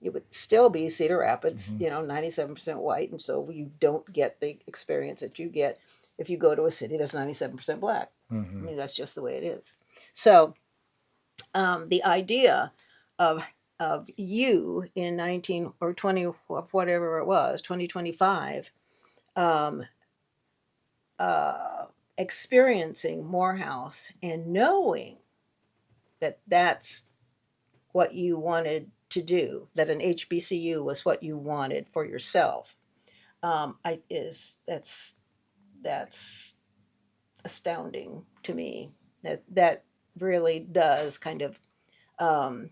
It would still be Cedar Rapids, Mhm. you know, 97% white. And so you don't get the experience that you get if you go to a city that's 97% black. I Mhm. mean, that's just the way it is. So the idea of you in 19 or 20, whatever it was, 2025, um, experiencing Morehouse and knowing that that's what you wanted to do, that an HBCU was what you wanted for yourself, that's astounding to me. That really does kind of um,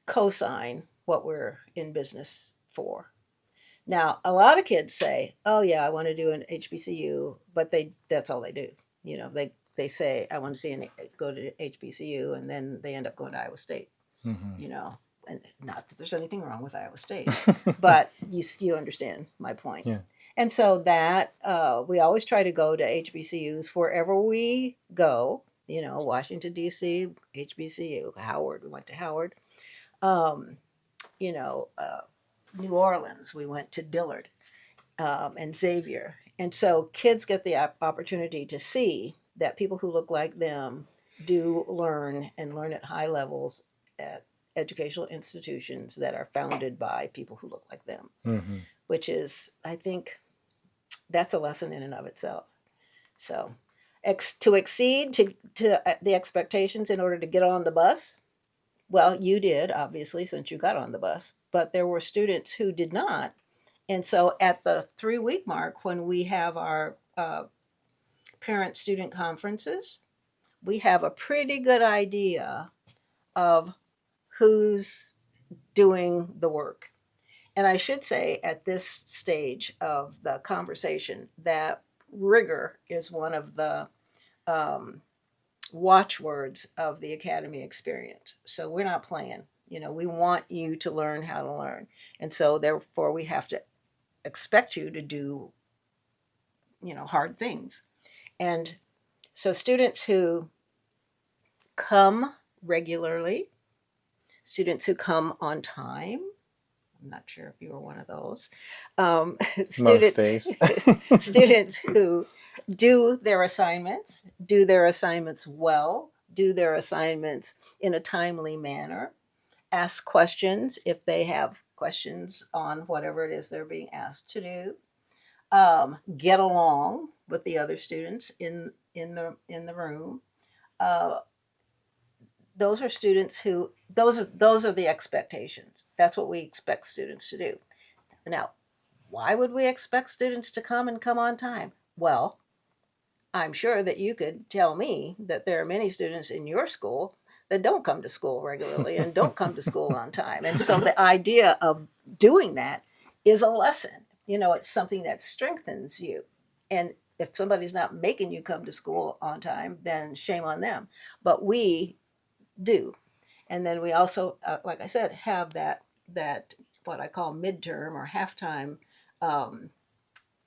co-sign what we're in business for. Now, a lot of kids say, "Oh yeah, I want to do an HBCU," but that's all they do. You know, they say, "I want to go to HBCU," and then they end up going to Iowa State. Mhm. You know, and not that there's anything wrong with Iowa State, but you understand my point. Yeah. And so that we always try to go to HBCUs wherever we go. You know, Washington D.C. HBCU, Howard. We went to Howard. Um, you know, New Orleans. We went to Dillard and Xavier. And so kids get the opportunity to see that people who look like them do learn and learn at high levels at educational institutions that are founded by people who look like them, Mhm. which is, I think, that's a lesson in and of itself. So, to exceed to the expectations in order to get on the bus, well, you did, obviously, since you got on the bus, but there were students who did not. And so at the 3 week mark, when we have our parent student conferences, we have a pretty good idea of who's doing the work. And I should say at this stage of the conversation that rigor is one of the um, watchwords of the academy experience. So we're not playing. You know, we want you to learn how to learn. And so therefore we have to expect you to do, you know, hard things. And so students who come regularly, students who come on time, I'm not sure if you were one of those, Most students, days. students who do their assignments well, do their assignments in a timely manner, ask questions if they have questions on whatever it is they're being asked to do, get along with the other students in the room. Uh, those are students who those are the expectations. That's what we expect students to do. Now, why would we expect students to come on time? Well, I'm sure that you could tell me that there are many students in your school that don't come to school regularly and don't come to school on time. And so the idea of doing that is a lesson. You know, it's something that strengthens you. And if somebody's not making you come to school on time, then shame on them. But we do. And then we also, like I said, have that what I call midterm or halftime um,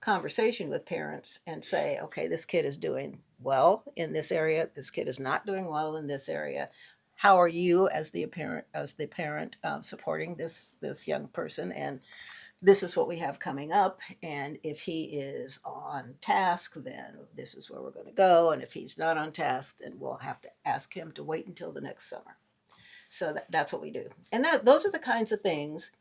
conversation with parents and say, okay, this kid is doing well in this area. This kid is not doing well in this area. How are you as the parent supporting this young person? And this is what we have coming up. And if he is on task, then this is where we're going to go. And if he's not on task, then we'll have to ask him to wait until the next summer. So that's what we do. And those are the kinds of things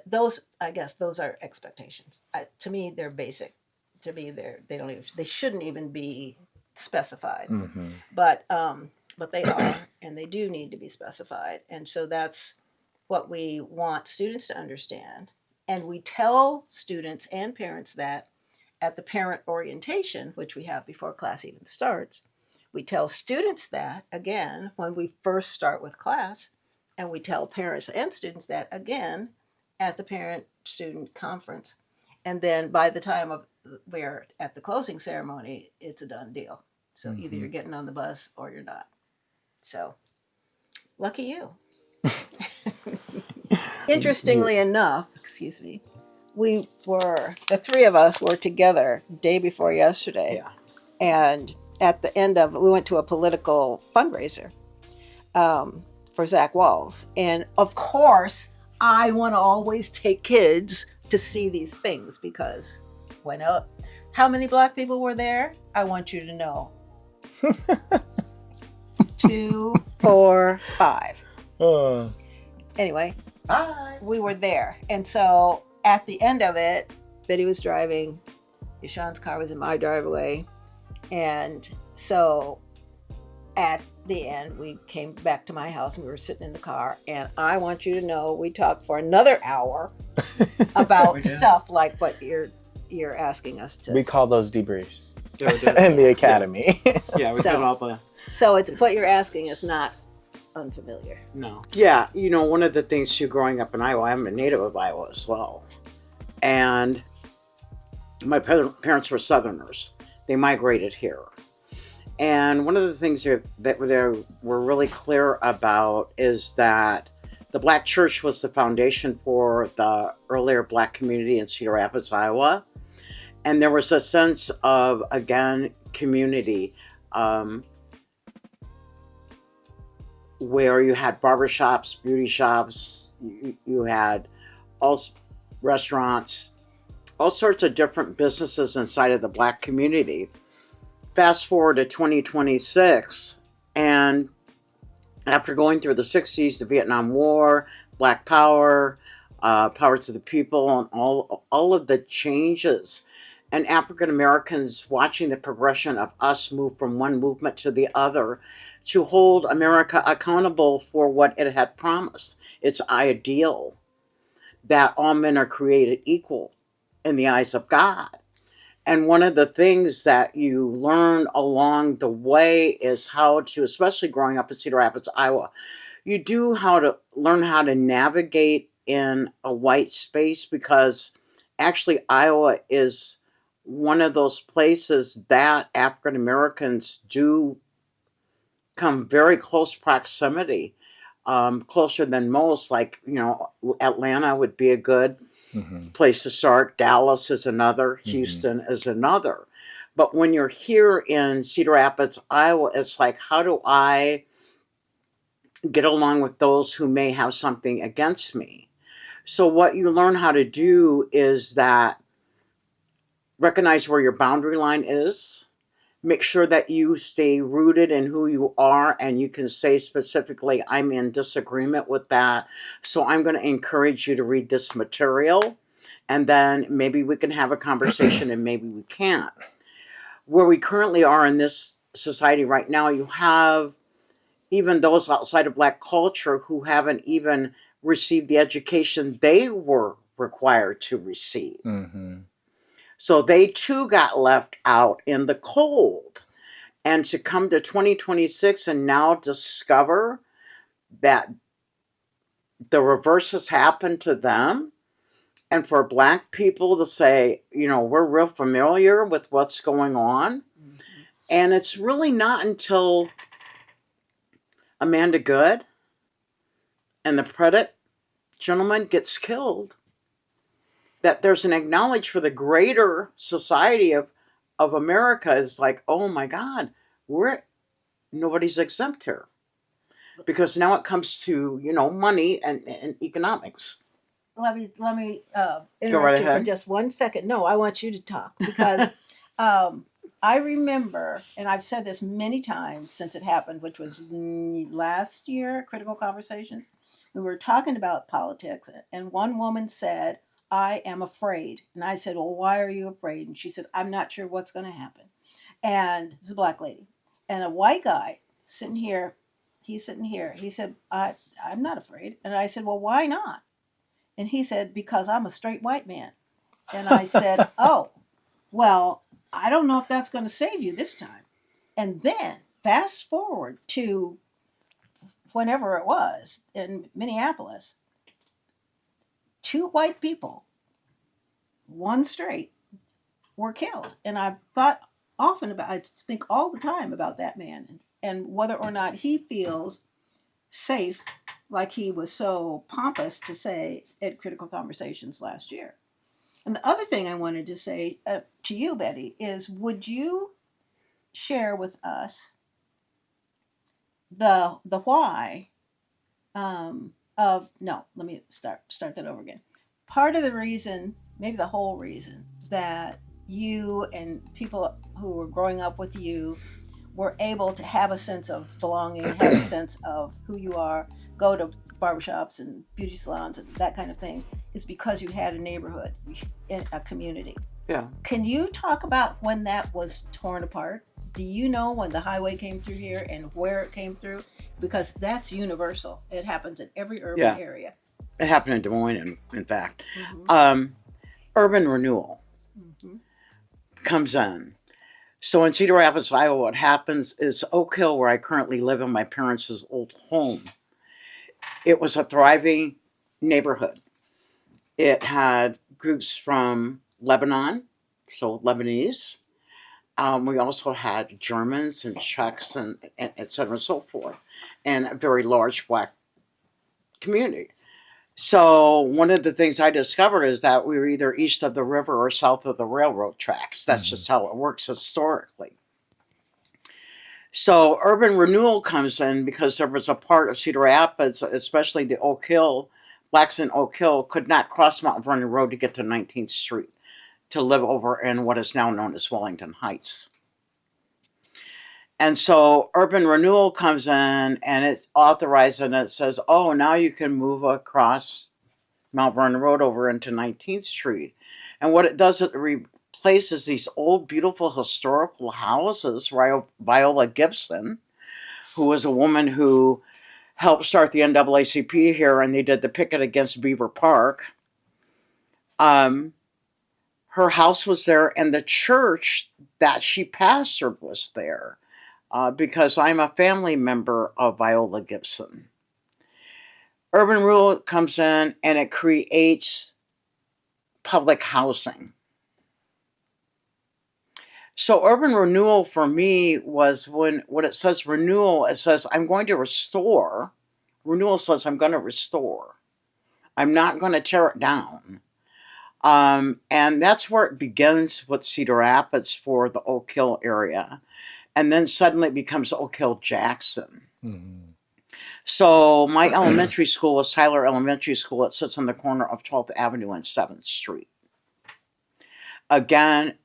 those, I guess, those are expectations. To me, they're basic. To me, they shouldn't even be specified, Mhm. but they are, and they do need to be specified. And so that's what we want students to understand. And we tell students and parents that at the parent orientation, which we have before class even starts. We tell students that again when we first start with class, and we tell parents and students that again at the parent student conference. And then by the time of where at the closing ceremony, it's a done deal. So either Mm-hmm. you're getting on the bus or you're not. So lucky you. Interestingly enough, excuse me, the three of us were together day before yesterday. Yeah. And at the end of it, we went to a political fundraiser for Zach Walls. And of course, I want to always take kids to see these things because how many Black people were there? I want you to know. 2, 4, 5. Anyway, we were there. And so at the end of it, Betty was driving. YaShaun's car was in my driveway. And so at the end, we came back to my house and we were sitting in the car. And I want you to know, we talked for another hour about stuff like what you're asking us to. We call those debriefs Yeah. in the academy. Yeah, we So- did all the. So what you're asking is not unfamiliar. No. Yeah, one of the things too, growing up in Iowa, I'm a native of Iowa as well. And my parents were Southerners. They migrated here. And one of the things that they were really clear about is that the Black church was the foundation for the earlier Black community in Cedar Rapids, Iowa. And there was a sense of, again, community. Where you had barbershops, beauty shops, you had all restaurants, all sorts of different businesses inside of the Black community. Fast forward to 2026, and after going through the 60s, the Vietnam War, Black Power, Power to the People, and all of the changes, and African Americans watching the progression of us move from one movement to the other to hold America accountable for what it had promised. Its ideal that all men are created equal in the eyes of God. And one of the things that you learn along the way is how to, especially growing up in Cedar Rapids, Iowa, you do learn how to navigate in a white space, because actually Iowa is one of those places that African Americans do come very close proximity, closer than most. Like, Atlanta would be a good place to start. Dallas is another. Houston is another. But when you're here in Cedar Rapids, Iowa, it's like, how do I get along with those who may have something against me? So what you learn how to do is that recognize where your boundary line is. Make sure that you stay rooted in who you are, and you can say specifically, I'm in disagreement with that. So I'm going to encourage you to read this material, and then maybe we can have a conversation and maybe we can't. Where we currently are in this society right now, you have even those outside of Black culture who haven't even received the education they were required to receive. So they too got left out in the cold. And to come to 2026 and now discover that the reverse has happened to them, and for Black people to say, we're real familiar with what's going on. And it's really not until Amanda Good and the Predit gentleman gets killed that there's an acknowledge for the greater society of America is like, oh my God, nobody's exempt here. Because now it comes to, money and economics. Let me Go right interrupt you for ahead. just 1 second. No, I want you to talk because I remember, and I've said this many times since it happened, which was last year, Critical Conversations. We were talking about politics, and one woman said, I am afraid. And I said, well, why are you afraid? And she said, I'm not sure what's going to happen. And it's a Black lady. And a white guy sitting here, he said, I'm not afraid. And I said, well, why not? And he said, because I'm a straight white man. And I said, oh, well, I don't know if that's going to save you this time. And then fast forward to whenever it was in Minneapolis, 2 white people, 1 straight, were killed. And I've thought often about, I think all the time about that man and whether or not he feels safe, like he was so pompous to say at Critical Conversations last year. And the other thing I wanted to say to you, Betty, is would you share with us the why of no? Let me start that over again. Part of the reason, maybe the whole reason, that you and people who were growing up with you were able to have a sense of belonging, have a sense of who you are, go to barbershops and beauty salons and that kind of thing, is because you had a neighborhood, in a community. Yeah. Can you talk about when that was torn apart? Do you know when the highway came through here and where it came through? Because that's universal. It happens in every urban area. It happened in Des Moines, in fact. Mm-hmm. Urban renewal Mm-hmm. comes in. So in Cedar Rapids, Iowa, what happens is Oak Hill, where I currently live in my parents' old home, it was a thriving neighborhood. It had groups from Lebanon, so Lebanese. We also had Germans and Czechs and et cetera and so forth, and a very large Black community. So one of the things I discovered is that we were either east of the river or south of the railroad tracks. That's just how it works historically. So urban renewal comes in because there was a part of Cedar Rapids, especially the Oak Hill, Blacks in Oak Hill could not cross Mount Vernon Road to get to 19th Street to live over in what is now known as Wellington Heights. And so urban renewal comes in and it's authorized and it says, oh, now you can move across Mount Vernon Road over into 19th Street. And what it does, it replaces these old, beautiful historical houses. Viola Gibson, who was a woman who helped start the NAACP here, and they did the picket against Beaver Park. Her house was there, and the church that she pastored was there. Because I'm a family member of Viola Gibson. Urban renewal comes in and it creates public housing. So urban renewal for me was when it says renewal, it says I'm going to restore. Renewal says I'm going to restore. I'm not going to tear it down. And that's where it begins with Cedar Rapids for the Oak Hill area. And then suddenly it becomes Oak Hill Jackson. Mm-hmm. So my elementary school was Tyler Elementary School. It sits on the corner of 12th Avenue and 7th Street. Again,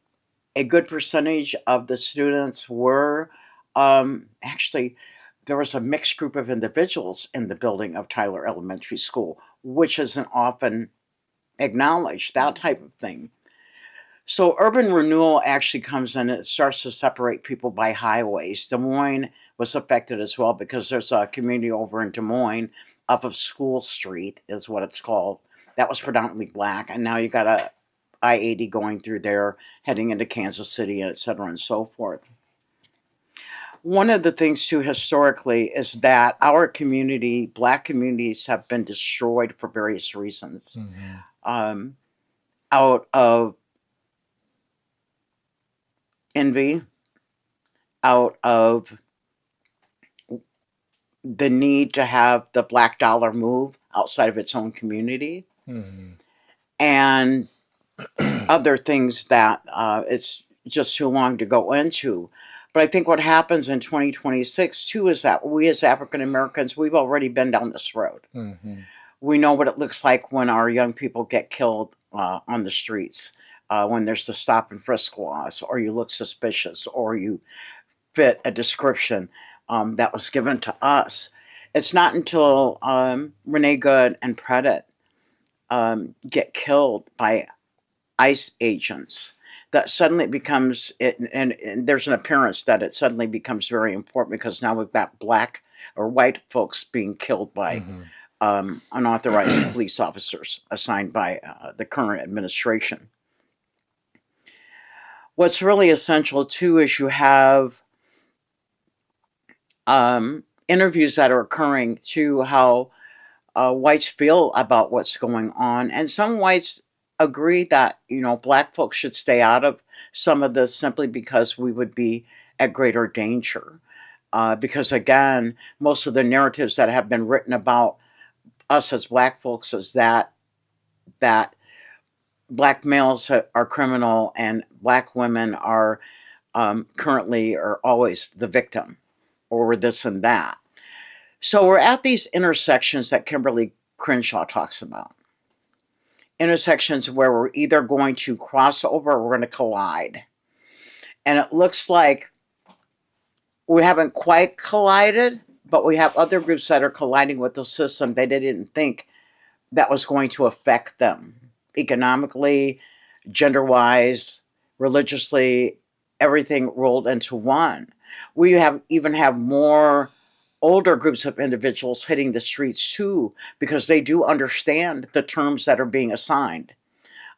a good percentage of the students were, actually, there was a mixed group of individuals in the building of Tyler Elementary School, which isn't often acknowledged, that type of thing. So urban renewal actually comes in, it starts to separate people by highways. Des Moines was affected as well because there's a community over in Des Moines off of School Street is what it's called. That was predominantly Black. And now you got a I-80 going through there, heading into Kansas City, et cetera, and so forth. One of the things, too, historically, is that our community, Black communities, have been destroyed for various reasons. Mm-hmm. Out of envy, out of the need to have the Black dollar move outside of its own community, Mm-hmm. and other things that it's just too long to go into. But I think what happens in 2026 too is that we as African Americans, we've already been down this road. Mm-hmm. We know what it looks like when our young people get killed on the streets, when there's the stop and frisk laws, or you look suspicious, or you fit a description that was given to us. It's not until Renee Good and Predit get killed by ICE agents that suddenly it becomes, and there's an appearance that it suddenly becomes very important because now we've got Black or white folks being killed by Mm-hmm. Unauthorized police officers assigned by the current administration. What's really essential too is you have interviews that are occurring to how whites feel about what's going on, and some whites agree that, Black folks should stay out of some of this simply because we would be at greater danger. Because again, most of the narratives that have been written about us as Black folks is that Black males are criminal and Black women are currently or always the victim or this and that. So we're at these intersections that Kimberly Crenshaw talks about. Intersections where we're either going to cross over or we're going to collide. And it looks like we haven't quite collided, but we have other groups that are colliding with the system they didn't think that was going to affect them economically, gender-wise, religiously, everything rolled into one. We even have more older groups of individuals hitting the streets too, because they do understand the terms that are being assigned.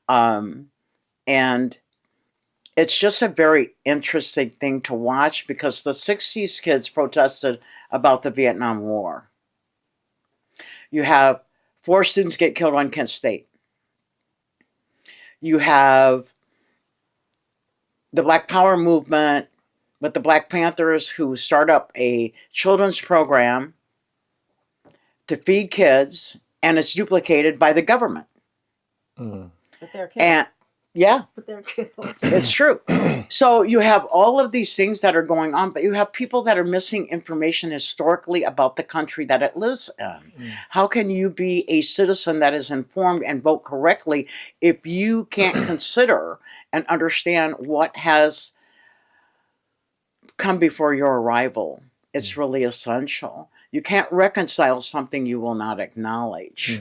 And it's just a very interesting thing to watch because the 60s kids protested about the Vietnam War. You have 4 students get killed on Kent State. You have the Black Power movement with the Black Panthers who start up a children's program to feed kids, and it's duplicated by the government. But they're killed. And yeah, But they're killed. it's true. So you have all of these things that are going on, but you have people that are missing information historically about the country that it lives in. How can you be a citizen that is informed and vote correctly if you can't consider and understand what has come before your arrival? It's really essential. You can't reconcile something you will not acknowledge.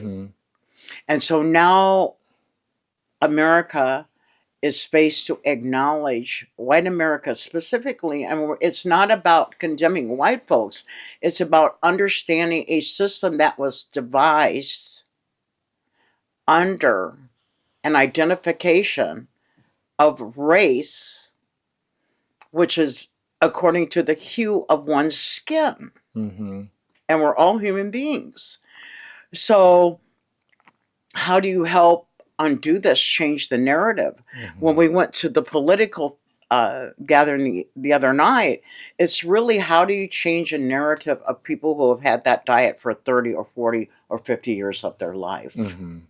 And so now America is space to acknowledge white America specifically. And it's not about condemning white folks. It's about understanding a system that was devised under an identification of race, which is according to the hue of one's skin. And we're all human beings. So how do you help undo this, change the narrative? When we went to the political gathering the other night, it's really how do you change a narrative of people who have had that diet for 30 or 40 or 50 years of their life. And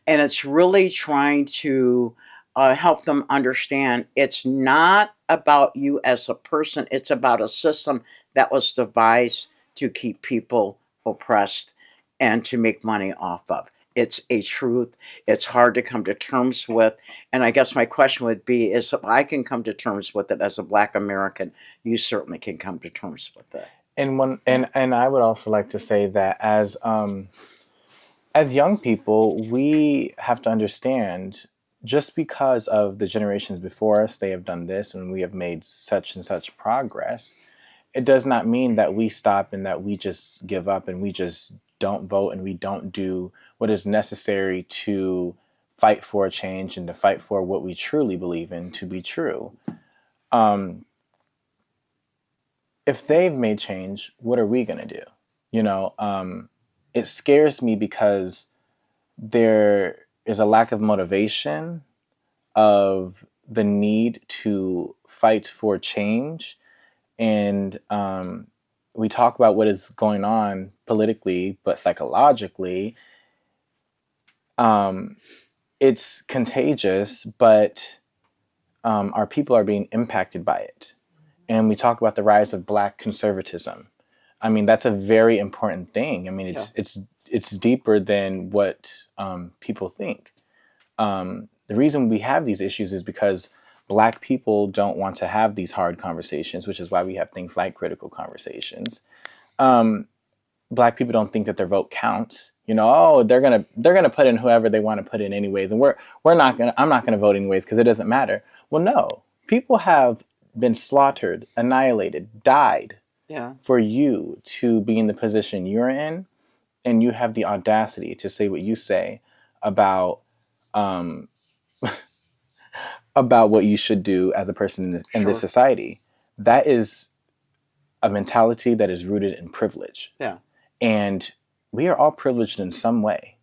it's really trying to help them understand it's not about you as a person, it's about a system that was devised to keep people oppressed and to make money off of. It's a truth. It's hard to come to terms with. And I guess my question would be is if I can come to terms with it as a Black American, you certainly can come to terms with it. And I would also like to say that as young people, we have to understand just because of the generations before us, they have done this and we have made such and such progress. It does not mean that we stop and that we just give up and we just don't vote and we don't do what is necessary to fight for a change and to fight for what we truly believe in to be true. If they've made change, what are we going to do? It scares me because there is a lack of motivation of the need to fight for change. And we talk about what is going on politically, but psychologically, it's contagious, but our people are being impacted by it. And we talk about the rise of Black conservatism. I mean, that's a very important thing. I mean, it's deeper than what people think. The reason we have these issues is because Black people don't want to have these hard conversations, which is why we have things like critical conversations. Black people don't think that their vote counts. They're gonna put in whoever they want to put in anyways, and I'm not gonna vote anyways because it doesn't matter. Well, no, people have been slaughtered, annihilated, died for you to be in the position you're in, and you have the audacity to say what you say about about what you should do as a person in this society. That is a mentality that is rooted in privilege. And we are all privileged in some way.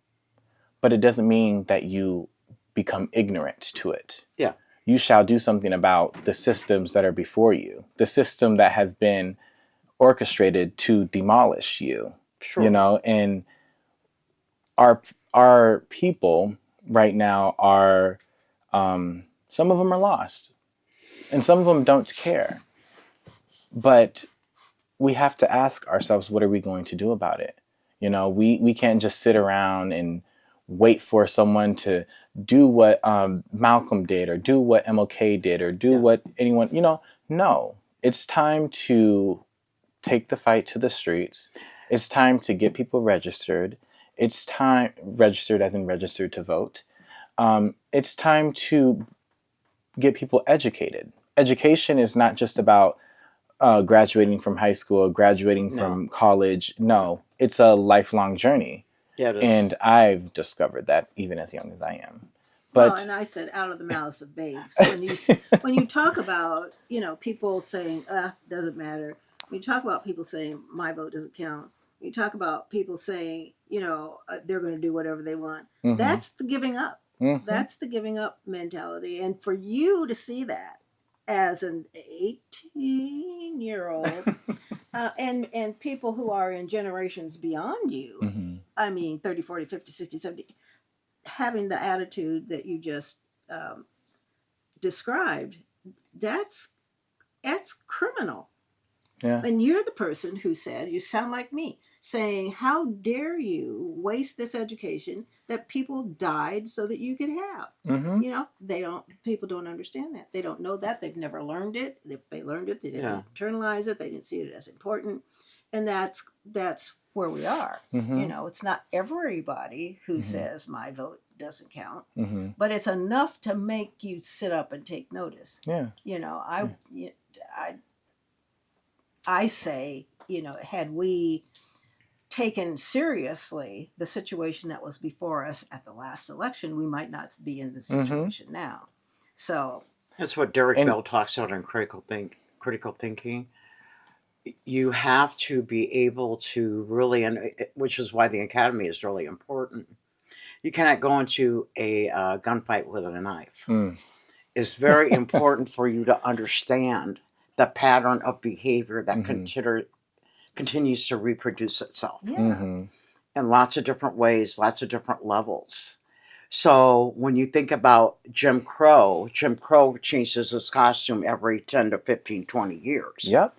but it doesn't mean that you become ignorant to it. Yeah. You shall do something about the systems that are before you, the system that has been orchestrated to demolish you. Sure. And our people right now are, some of them are lost, and some of them don't care. But we have to ask ourselves, what are we going to do about it? We can't just sit around and wait for someone to do what Malcolm did, or do what MLK did, or do what anyone, no. It's time to take the fight to the streets. It's time to get people registered. It's time, registered as in registered to vote. It's time to get people educated. Education is not just about graduating from high school, graduating from college. No, it's a lifelong journey. Yeah, it is. And I've discovered that even as young as I am. But Well, and I said out of the mouths of babes. When you talk about, people saying, doesn't matter. When you talk about people saying my vote doesn't count. When you talk about people saying, they're going to do whatever they want. Mhm. That's the giving up. Mhm. That's the giving up mentality. And for you to see that as an 18-year-old, and people who are in generations beyond you, Mhm. I mean, 30, 40, 50, 60, 70, having the attitude that you just described, that's criminal. Yeah. And you're the person who said, you sound like me, saying, how dare you waste this education that people died so that you could have? Mhm. People don't understand that. They don't know that. They've never learned it. If they learned it, they didn't internalize it. They didn't see it as important. And that's where we are. Mhm. It's not everybody who Mhm. says my vote doesn't count, Mhm. but it's enough to make you sit up and take notice. Yeah. I say, had we taken seriously the situation that was before us at the last election, we might not be in this situation now. So that's what Derek Bell talks about in critical thinking. You have to be able to really, which is why the academy is really important. You cannot go into a gunfight with a knife. It's very important for you to understand the pattern of behavior that continues to reproduce itself in lots of different ways, lots of different levels. So when you think about Jim Crow changes his costume every 10 to 15, 20 years. Yep.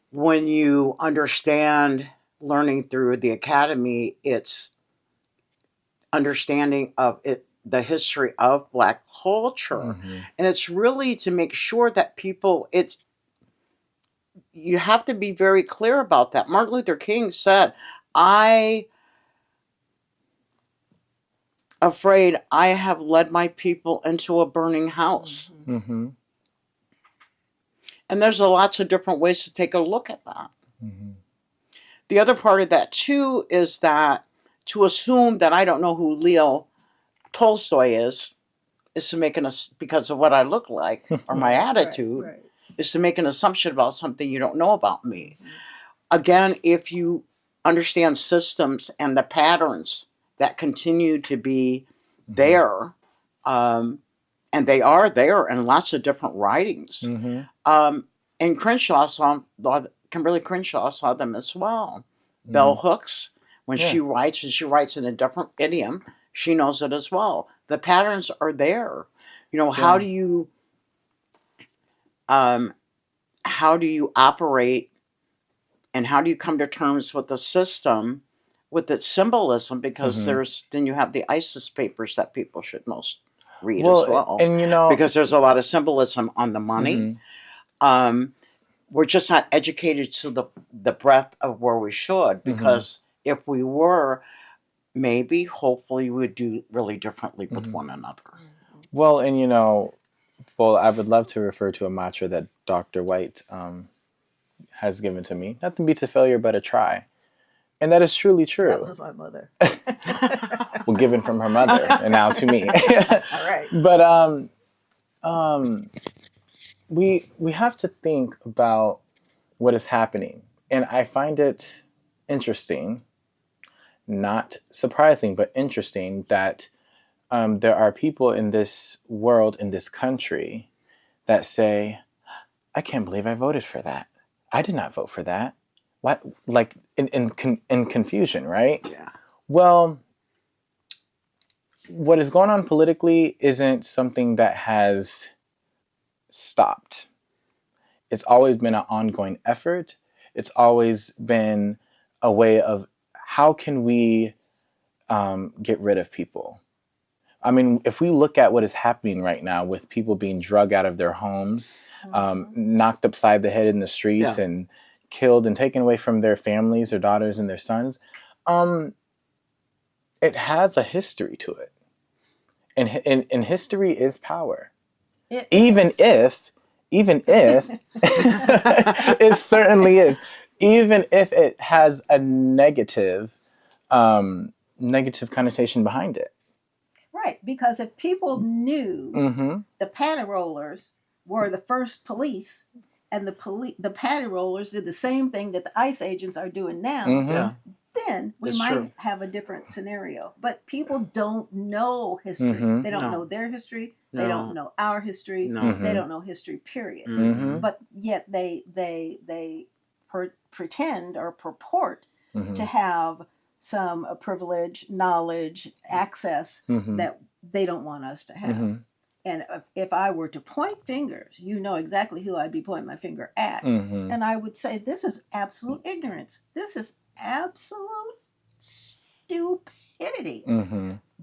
When you understand learning through the academy, it's understanding of it, the history of Black culture. And it's really to make sure that people, you have to be very clear about that. Martin Luther King said, afraid I have led my people into a burning house. And there's lots of different ways to take a look at that. The other part of that too is that to assume that I don't know who Leo Tolstoy is to make because of what I look like or my attitude, is to make an assumption about something you don't know about me. Again, if you understand systems and the patterns that continue to be there, and they are there in lots of different writings. And Kimberly Crenshaw saw them as well. Bell Hooks, when she writes, and she writes in a different idiom, she knows it as well. The patterns are there. How do you operate, and how do you come to terms with the system, with its symbolism? Because then you have the ISIS papers that people should most read as well. And because there's a lot of symbolism on the money. We're just not educated to the breadth of where we should, because if we were, maybe, hopefully, we would do really differently with one another. Well, and I would love to refer to a mantra that Dr. White has given to me. Nothing beats a failure but a try. And that is truly true. That was my mother. Well, given from her mother, and now to me. All right. But we have to think about what is happening. And I find it interesting not surprising, but interesting that there are people in this world, in this country, that say, I can't believe I voted for that. I did not vote for that. What? Like in confusion, right? Yeah. Well, what is going on politically isn't something that has stopped. It's always been an ongoing effort. It's always been a way of how can we get rid of people? I mean, if we look at what is happening right now with people being drugged out of their homes, knocked upside the head in the streets, and killed and taken away from their families, their daughters and their sons, it has a history to it. And history is power. Even if it certainly is, even if it has a negative connotation behind it. Right, because if people knew the panty rollers were the first police, and the panty rollers did the same thing that the ICE agents are doing now, then we might have a different scenario. But people don't know history. They don't know their history. They don't know our history. They don't know history, period. But yet they pretend or purport to have some privilege, knowledge, access that they don't want us to have. And if I were to point fingers, you know exactly who I'd be pointing my finger at. And I would say, this is absolute ignorance. This is absolute stupidity.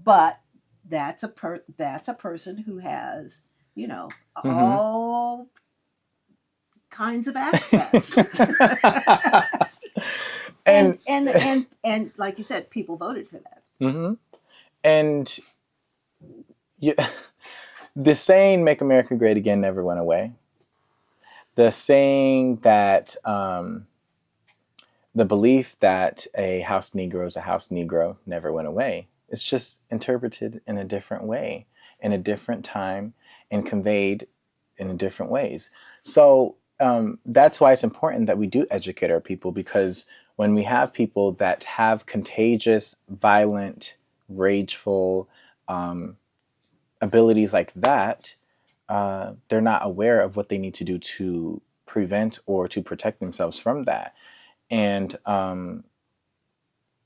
But that's a person who has, you know, all kinds of access. and like you said, people voted for that. And the saying "Make America Great Again" never went away. The saying that the belief that a house Negro is a house Negro never went away. It's just interpreted in a different way, in a different time, and conveyed in different ways. So that's why it's important that we do educate our people, because when we have people that have contagious, violent, rageful abilities like that, they're not aware of what they need to do to prevent or to protect themselves from that. And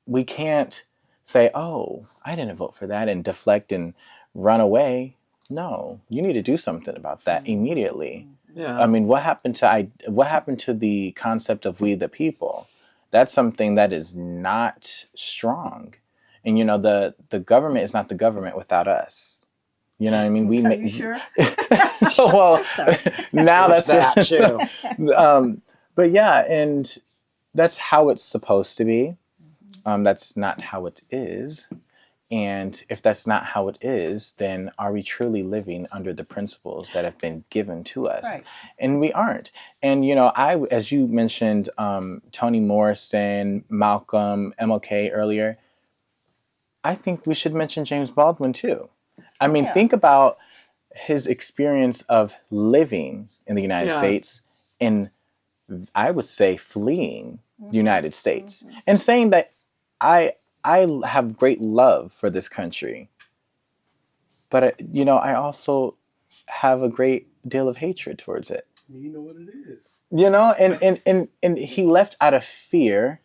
we can't say, oh, I didn't vote for that, and deflect and run away. No, you need to do something about that immediately. I mean, what happened to the concept of we the people? That's something that is not strong. And, you know, the government is not the government without us. You know what I mean? Are you sure? Well, now that's that too. But yeah, and that's how it's supposed to be. That's not how it is. And if that's not how it is, then are we truly living under the principles that have been given to us? Right. And we aren't. And, you know, as you mentioned, Toni Morrison, Malcolm, MLK earlier, I think we should mention James Baldwin too. I mean, think about his experience of living in the United States and, I would say, fleeing the United States and saying that I have great love for this country, but you know, I also have a great deal of hatred towards it. You know what it is. You know, and he left out of fear,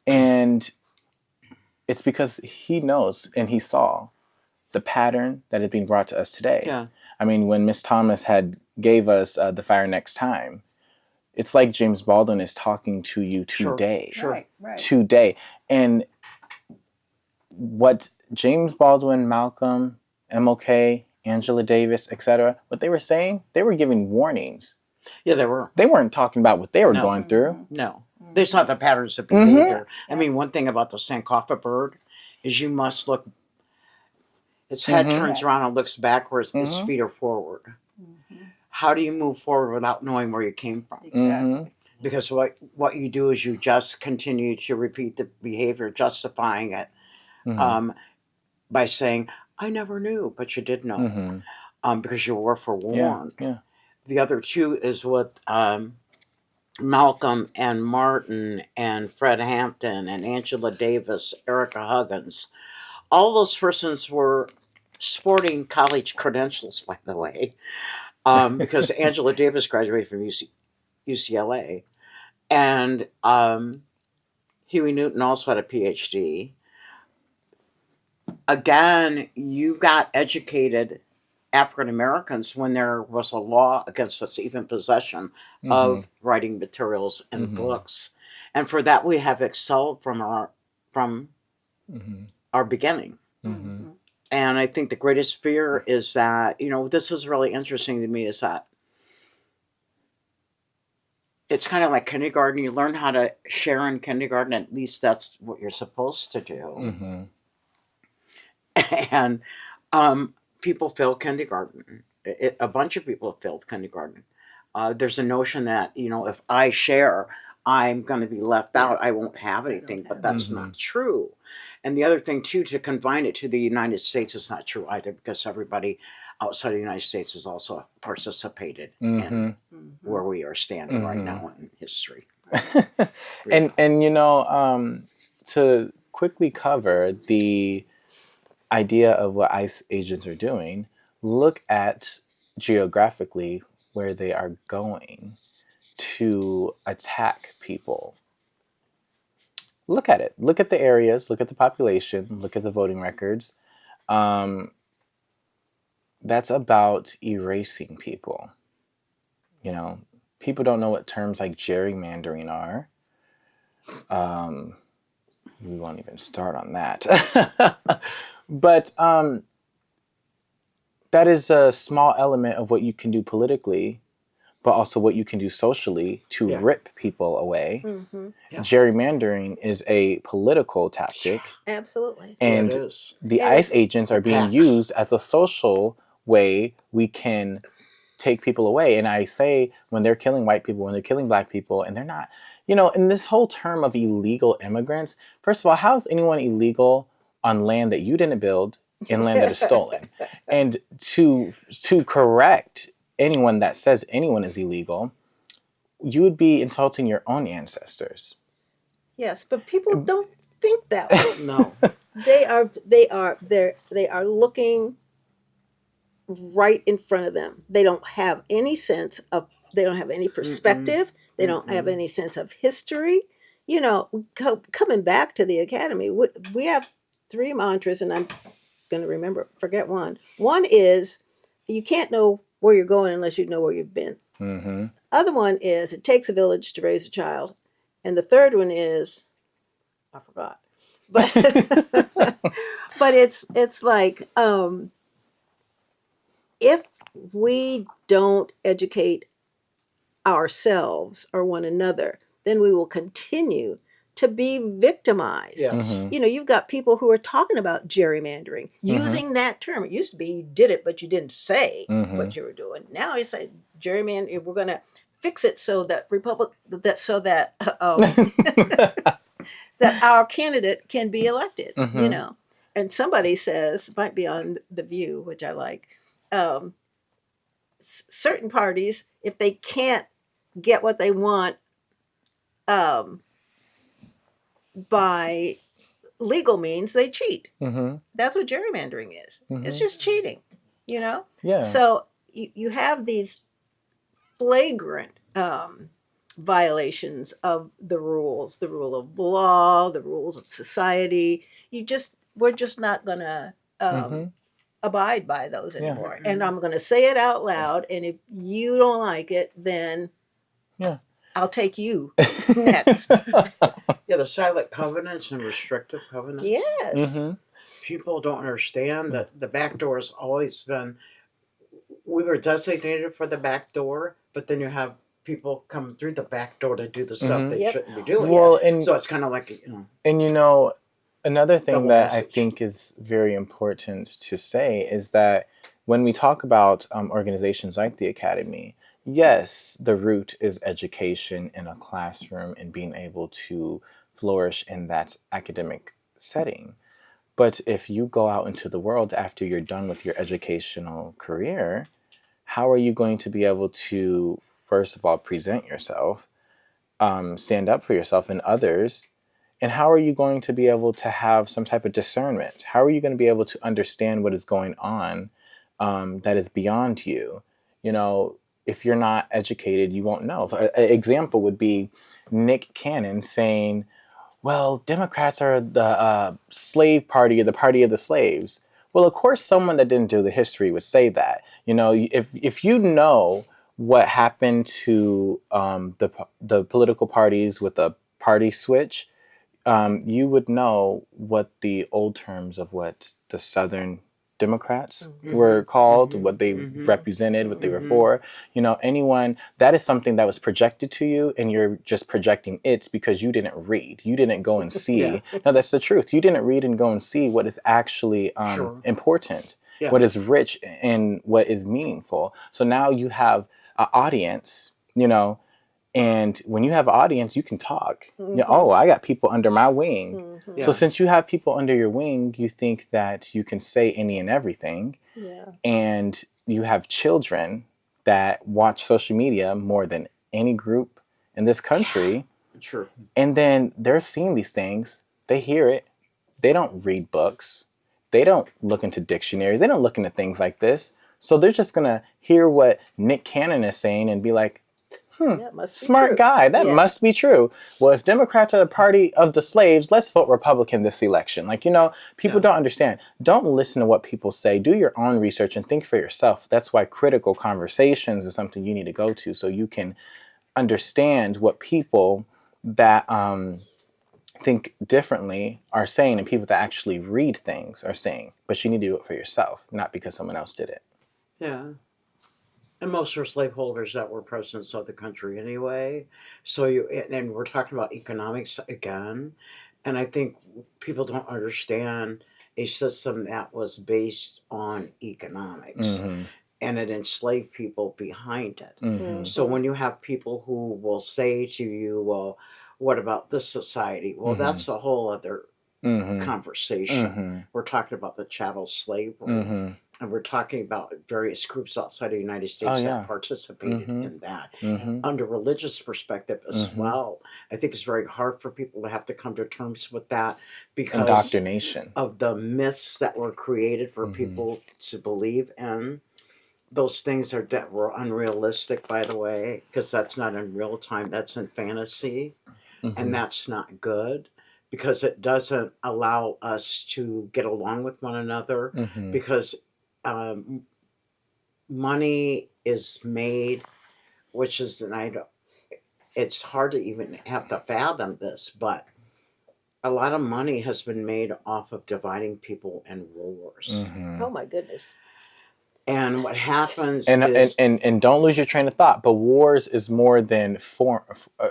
and it's because he knows and he saw the pattern that had been brought to us today. Yeah. I mean, when Miss Thomas had gave us The Fire Next Time, it's like James Baldwin is talking to you today. Sure. Right. Today. And what James Baldwin, Malcolm, MLK, Angela Davis, etc., what they were saying, they were giving warnings. Yeah, they were. They weren't talking about what they were going through. No. They saw the patterns of behavior. I mean, one thing about the Sankofa bird is you must look, its head turns around and looks backwards, its feet are forward. How do you move forward without knowing where you came from? Exactly. Because what you do is you just continue to repeat the behavior, justifying it by saying, I never knew, but you did know, because you were forewarned. Yeah. The other two is what Malcolm and Martin and Fred Hampton and Angela Davis, Erica Huggins. All those persons were sporting college credentials, by the way, because Angela Davis graduated from UCLA, and Huey Newton also had a PhD. Again, you got educated African Americans when there was a law against us even possession of writing materials and books, and for that we have excelled from our beginning. And I think the greatest fear is that, this is really interesting to me, is that it's kind of like kindergarten. You learn how to share in kindergarten. At least that's what you're supposed to do. And people fail kindergarten. A bunch of people have failed kindergarten. There's a notion that, if I share, I'm going to be left out. I won't have anything, but that's not true. And the other thing, too, to confine it to the United States is not true either, because everybody outside of the United States has also participated in where we are standing right now in history. And to quickly cover the idea of what ICE agents are doing, look at geographically where they are going to attack people. Look at it. Look at the areas, look at the population, look at the voting records. That's about erasing people. People don't know what terms like gerrymandering are. We won't even start on that. But that is a small element of what you can do politically, but also what you can do socially to rip people away. Gerrymandering is a political tactic. Absolutely. And the ICE agents are being used as a social way we can take people away. And I say, when they're killing white people, when they're killing black people, and they're not, in this whole term of illegal immigrants, first of all, how is anyone illegal on land that you didn't build, in land that is stolen? And to correct anyone that says anyone is illegal, you would be insulting your own ancestors. Yes, but people don't think that way. No. They are looking right in front of them. They don't have any they don't have any perspective. They don't have any sense of history. Coming back to the Academy, we have 3 mantras, and I'm going to forget one. One is, you can't know where you're going unless you know where you've been. Other one is, it takes a village to raise a child. And the third one is, I forgot. But but it's like, if we don't educate ourselves or one another, then we will continue to be victimized. Yes. You've got people who are talking about gerrymandering, using that term. It used to be you did it, but you didn't say what you were doing. Now it's like gerrymandering. We're going to fix it so that that our candidate can be elected. And somebody says, might be on The View, which I like, certain parties, if they can't get what they want by legal means, they cheat. That's what gerrymandering is. It's just cheating, Yeah. So you have these flagrant violations of the rules, the rule of law, the rules of society. We're just not going to abide by those anymore. And I'm going to say it out loud. And if you don't like it, then I'll take you next. The silent covenants and restrictive covenants. Yes. People don't understand that the back door has always been, we were designated for the back door, but then you have people come through the back door to do the stuff they shouldn't be doing. Well, and so it's kind of like, And another thing double that message. I think is very important to say is that when we talk about organizations like the Academy, yes, the root is education in a classroom and being able to flourish in that academic setting. But if you go out into the world after you're done with your educational career, how are you going to be able to, first of all, present yourself, stand up for yourself and others? And how are you going to be able to have some type of discernment? How are you going to be able to understand what is going on that is beyond you? You know, if you're not educated, you won't know. An example would be Nick Cannon saying, well, Democrats are the slave party, or the party of the slaves. Well, of course, someone that didn't do the history would say that. You know, if you know what happened to the political parties with the party switch, you would know what the old terms of what the Southern Democrats were called, what they represented, what they were for. You know, anyone, that is something that was projected to you, and you're just projecting it because you didn't read. You didn't go and see. No, that's the truth. You didn't read and go and see what is actually important, what is rich, and what is meaningful. So now you have an audience, you know, and when you have an audience, you can talk. You know, oh, I got people under my wing. So since you have people under your wing, you think that you can say any and everything. And you have children that watch social media more than any group in this country. Sure. And then they're seeing these things. They hear it. They don't read books. They don't look into dictionaries. They don't look into things like this. So they're just going to hear what Nick Cannon is saying and be like, smart guy. That must be true. Well, if Democrats are the party of the slaves, let's vote Republican this election. Like, you know, people don't understand. Don't listen to what people say. Do your own research and think for yourself. That's why critical conversations is something you need to go to, so you can understand what people that think differently are saying, and people that actually read things are saying. But you need to do it for yourself, not because someone else did it. Yeah. And most are slaveholders that were presidents of the country anyway. So and we're talking about economics again. And I think people don't understand a system that was based on economics. And it enslaved people behind it. So when you have people who will say to you, well, what about this society? Well, that's a whole other conversation. We're talking about the chattel slavery. And we're talking about various groups outside of the United States that participated in that. Under religious perspective as well, I think it's very hard for people to have to come to terms with that because indoctrination of the myths that were created for people to believe in. Those things that were unrealistic, by the way, because that's not in real time, that's in fantasy. And that's not good, because it doesn't allow us to get along with one another, because money is made, which is, it's hard to even have to fathom this, but a lot of money has been made off of dividing people in wars. Oh my goodness. And what happens is... And don't lose your train of thought, but wars is more than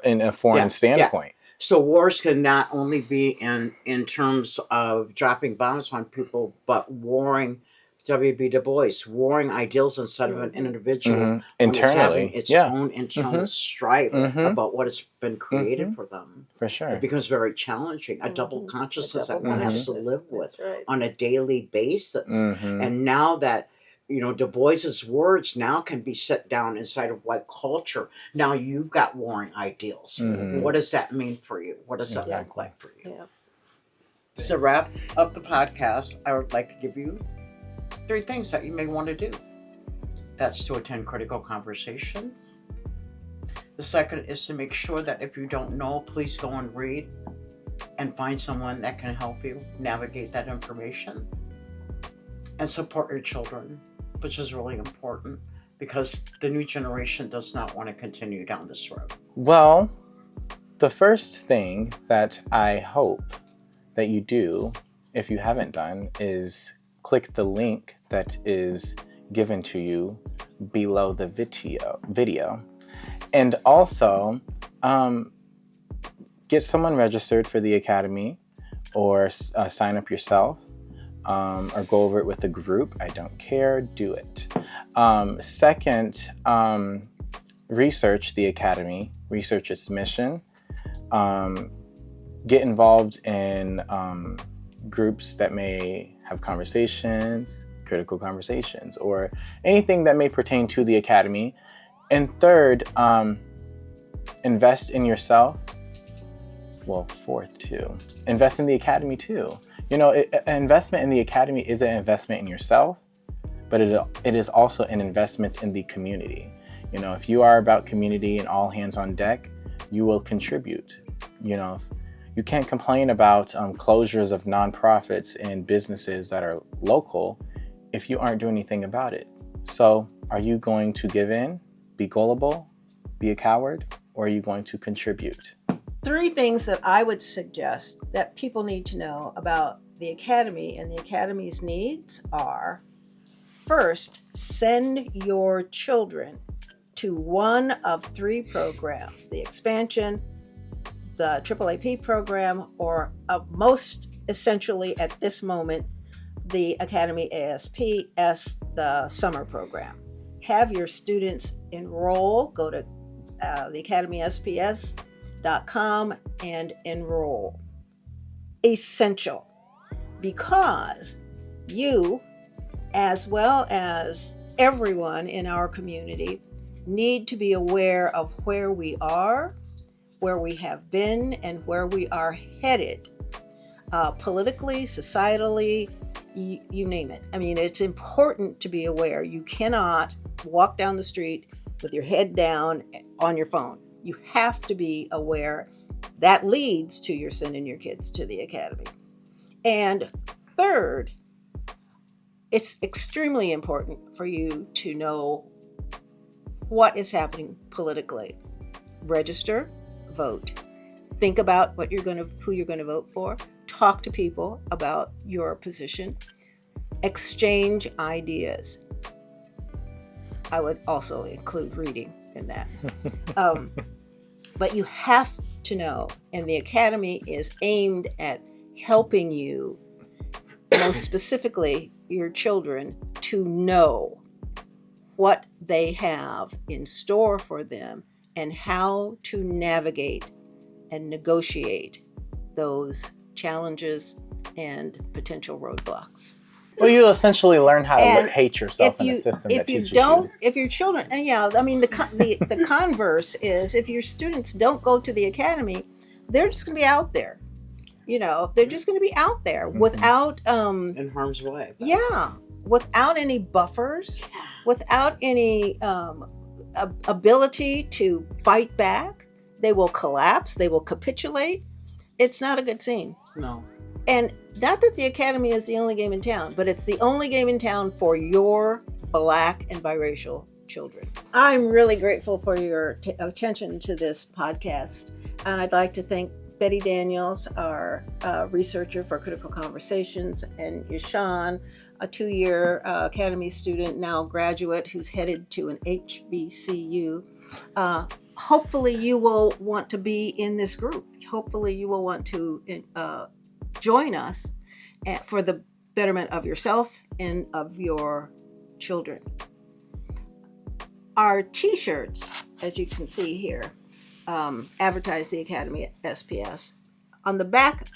in a foreign standpoint. So wars can not only be in terms of dropping bombs on people, but warring, W.B. Du Bois, warring ideals instead of an individual internally, having its own internal strife about what has been created for them. For sure. It becomes very challenging, a double consciousness that one has to live with on a daily basis. And now that, you know, Du Bois's words now can be set down inside of white culture. Now you've got warring ideals. What does that mean for you? What does that look like for you? To wrap up the podcast, I would like to give you 3 things that you may want to do. That's to attend critical conversation. The second is to make sure that if you don't know, please go and read and find someone that can help you navigate that information. And support your children, which is really important, because the new generation does not want to continue down this road. Well, the first thing that I hope that you do, if you haven't done, is click the link that is given to you below the video. And also, get someone registered for the Academy, or sign up yourself. Or go over it with a group. I don't care. Do it. Second, research the Academy. Research its mission. Get involved in groups that may have conversations, critical conversations, or anything that may pertain to the Academy. And third, invest in yourself. Well, fourth too. Invest in the academy too. You know, an investment in the academy is an investment in yourself, but it is also an investment in the community. You know, if you are about community and all hands on deck, you will contribute. You know, you can't complain about closures of nonprofits and businesses that are local if you aren't doing anything about it. So are you going to give in, be gullible, be a coward, or are you going to contribute? 3 things that I would suggest that people need to know about the Academy and the Academy's needs are, first, send your children to one of 3 programs, the expansion, the AAAP program, or most essentially at this moment, the Academy ASPS, the summer program. Have your students enroll, go to the Academy SPS.com and enroll. Essential, because you, as well as everyone in our community, need to be aware of where we are, where we have been, and where we are headed, politically, societally, you name it. I mean, it's important to be aware. You cannot walk down the street with your head down on your phone. You have to be aware. That leads to your sending your kids to the academy. And third, it's extremely important for you to know what is happening politically. Register, vote. Think about who you're going to vote for. Talk to people about your position. Exchange ideas. I would also include reading in that. But you have to know, and the Academy is aimed at helping you, most specifically your children, to know what they have in store for them and how to navigate and negotiate those challenges and potential roadblocks. Well, you essentially learn how to hate yourself in a system that teaches you. If your children, and I mean, the converse is, if your students don't go to the academy, they're just going to be out there. They're just going to be out there without in harm's way. Yeah, without any buffers, without any ability to fight back. They will collapse. They will capitulate. It's not a good scene. No. And not that the academy is the only game in town, but it's the only game in town for your Black and biracial children. I'm really grateful for your attention to this podcast. And I'd like to thank Betty Daniels, our researcher for Critical Conversations, and YaShaun, a 2-year Academy student, now graduate, who's headed to an HBCU. Hopefully you will want to be in this group. Hopefully you will want to join us for the betterment of yourself and of your children. Our t-shirts, as you can see here, advertise the Academy at SPS. On the back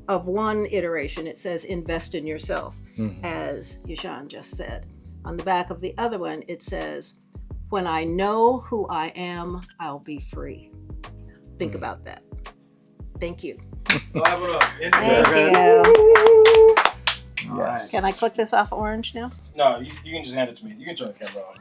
of one iteration, it says invest in yourself, as YaShaun just said. On the back of the other one, it says, when I know who I am, I'll be free. Think about that. Thank you. Thank you. Yes. Can I click this off orange now? No, you can just hand it to me. You can turn the camera off.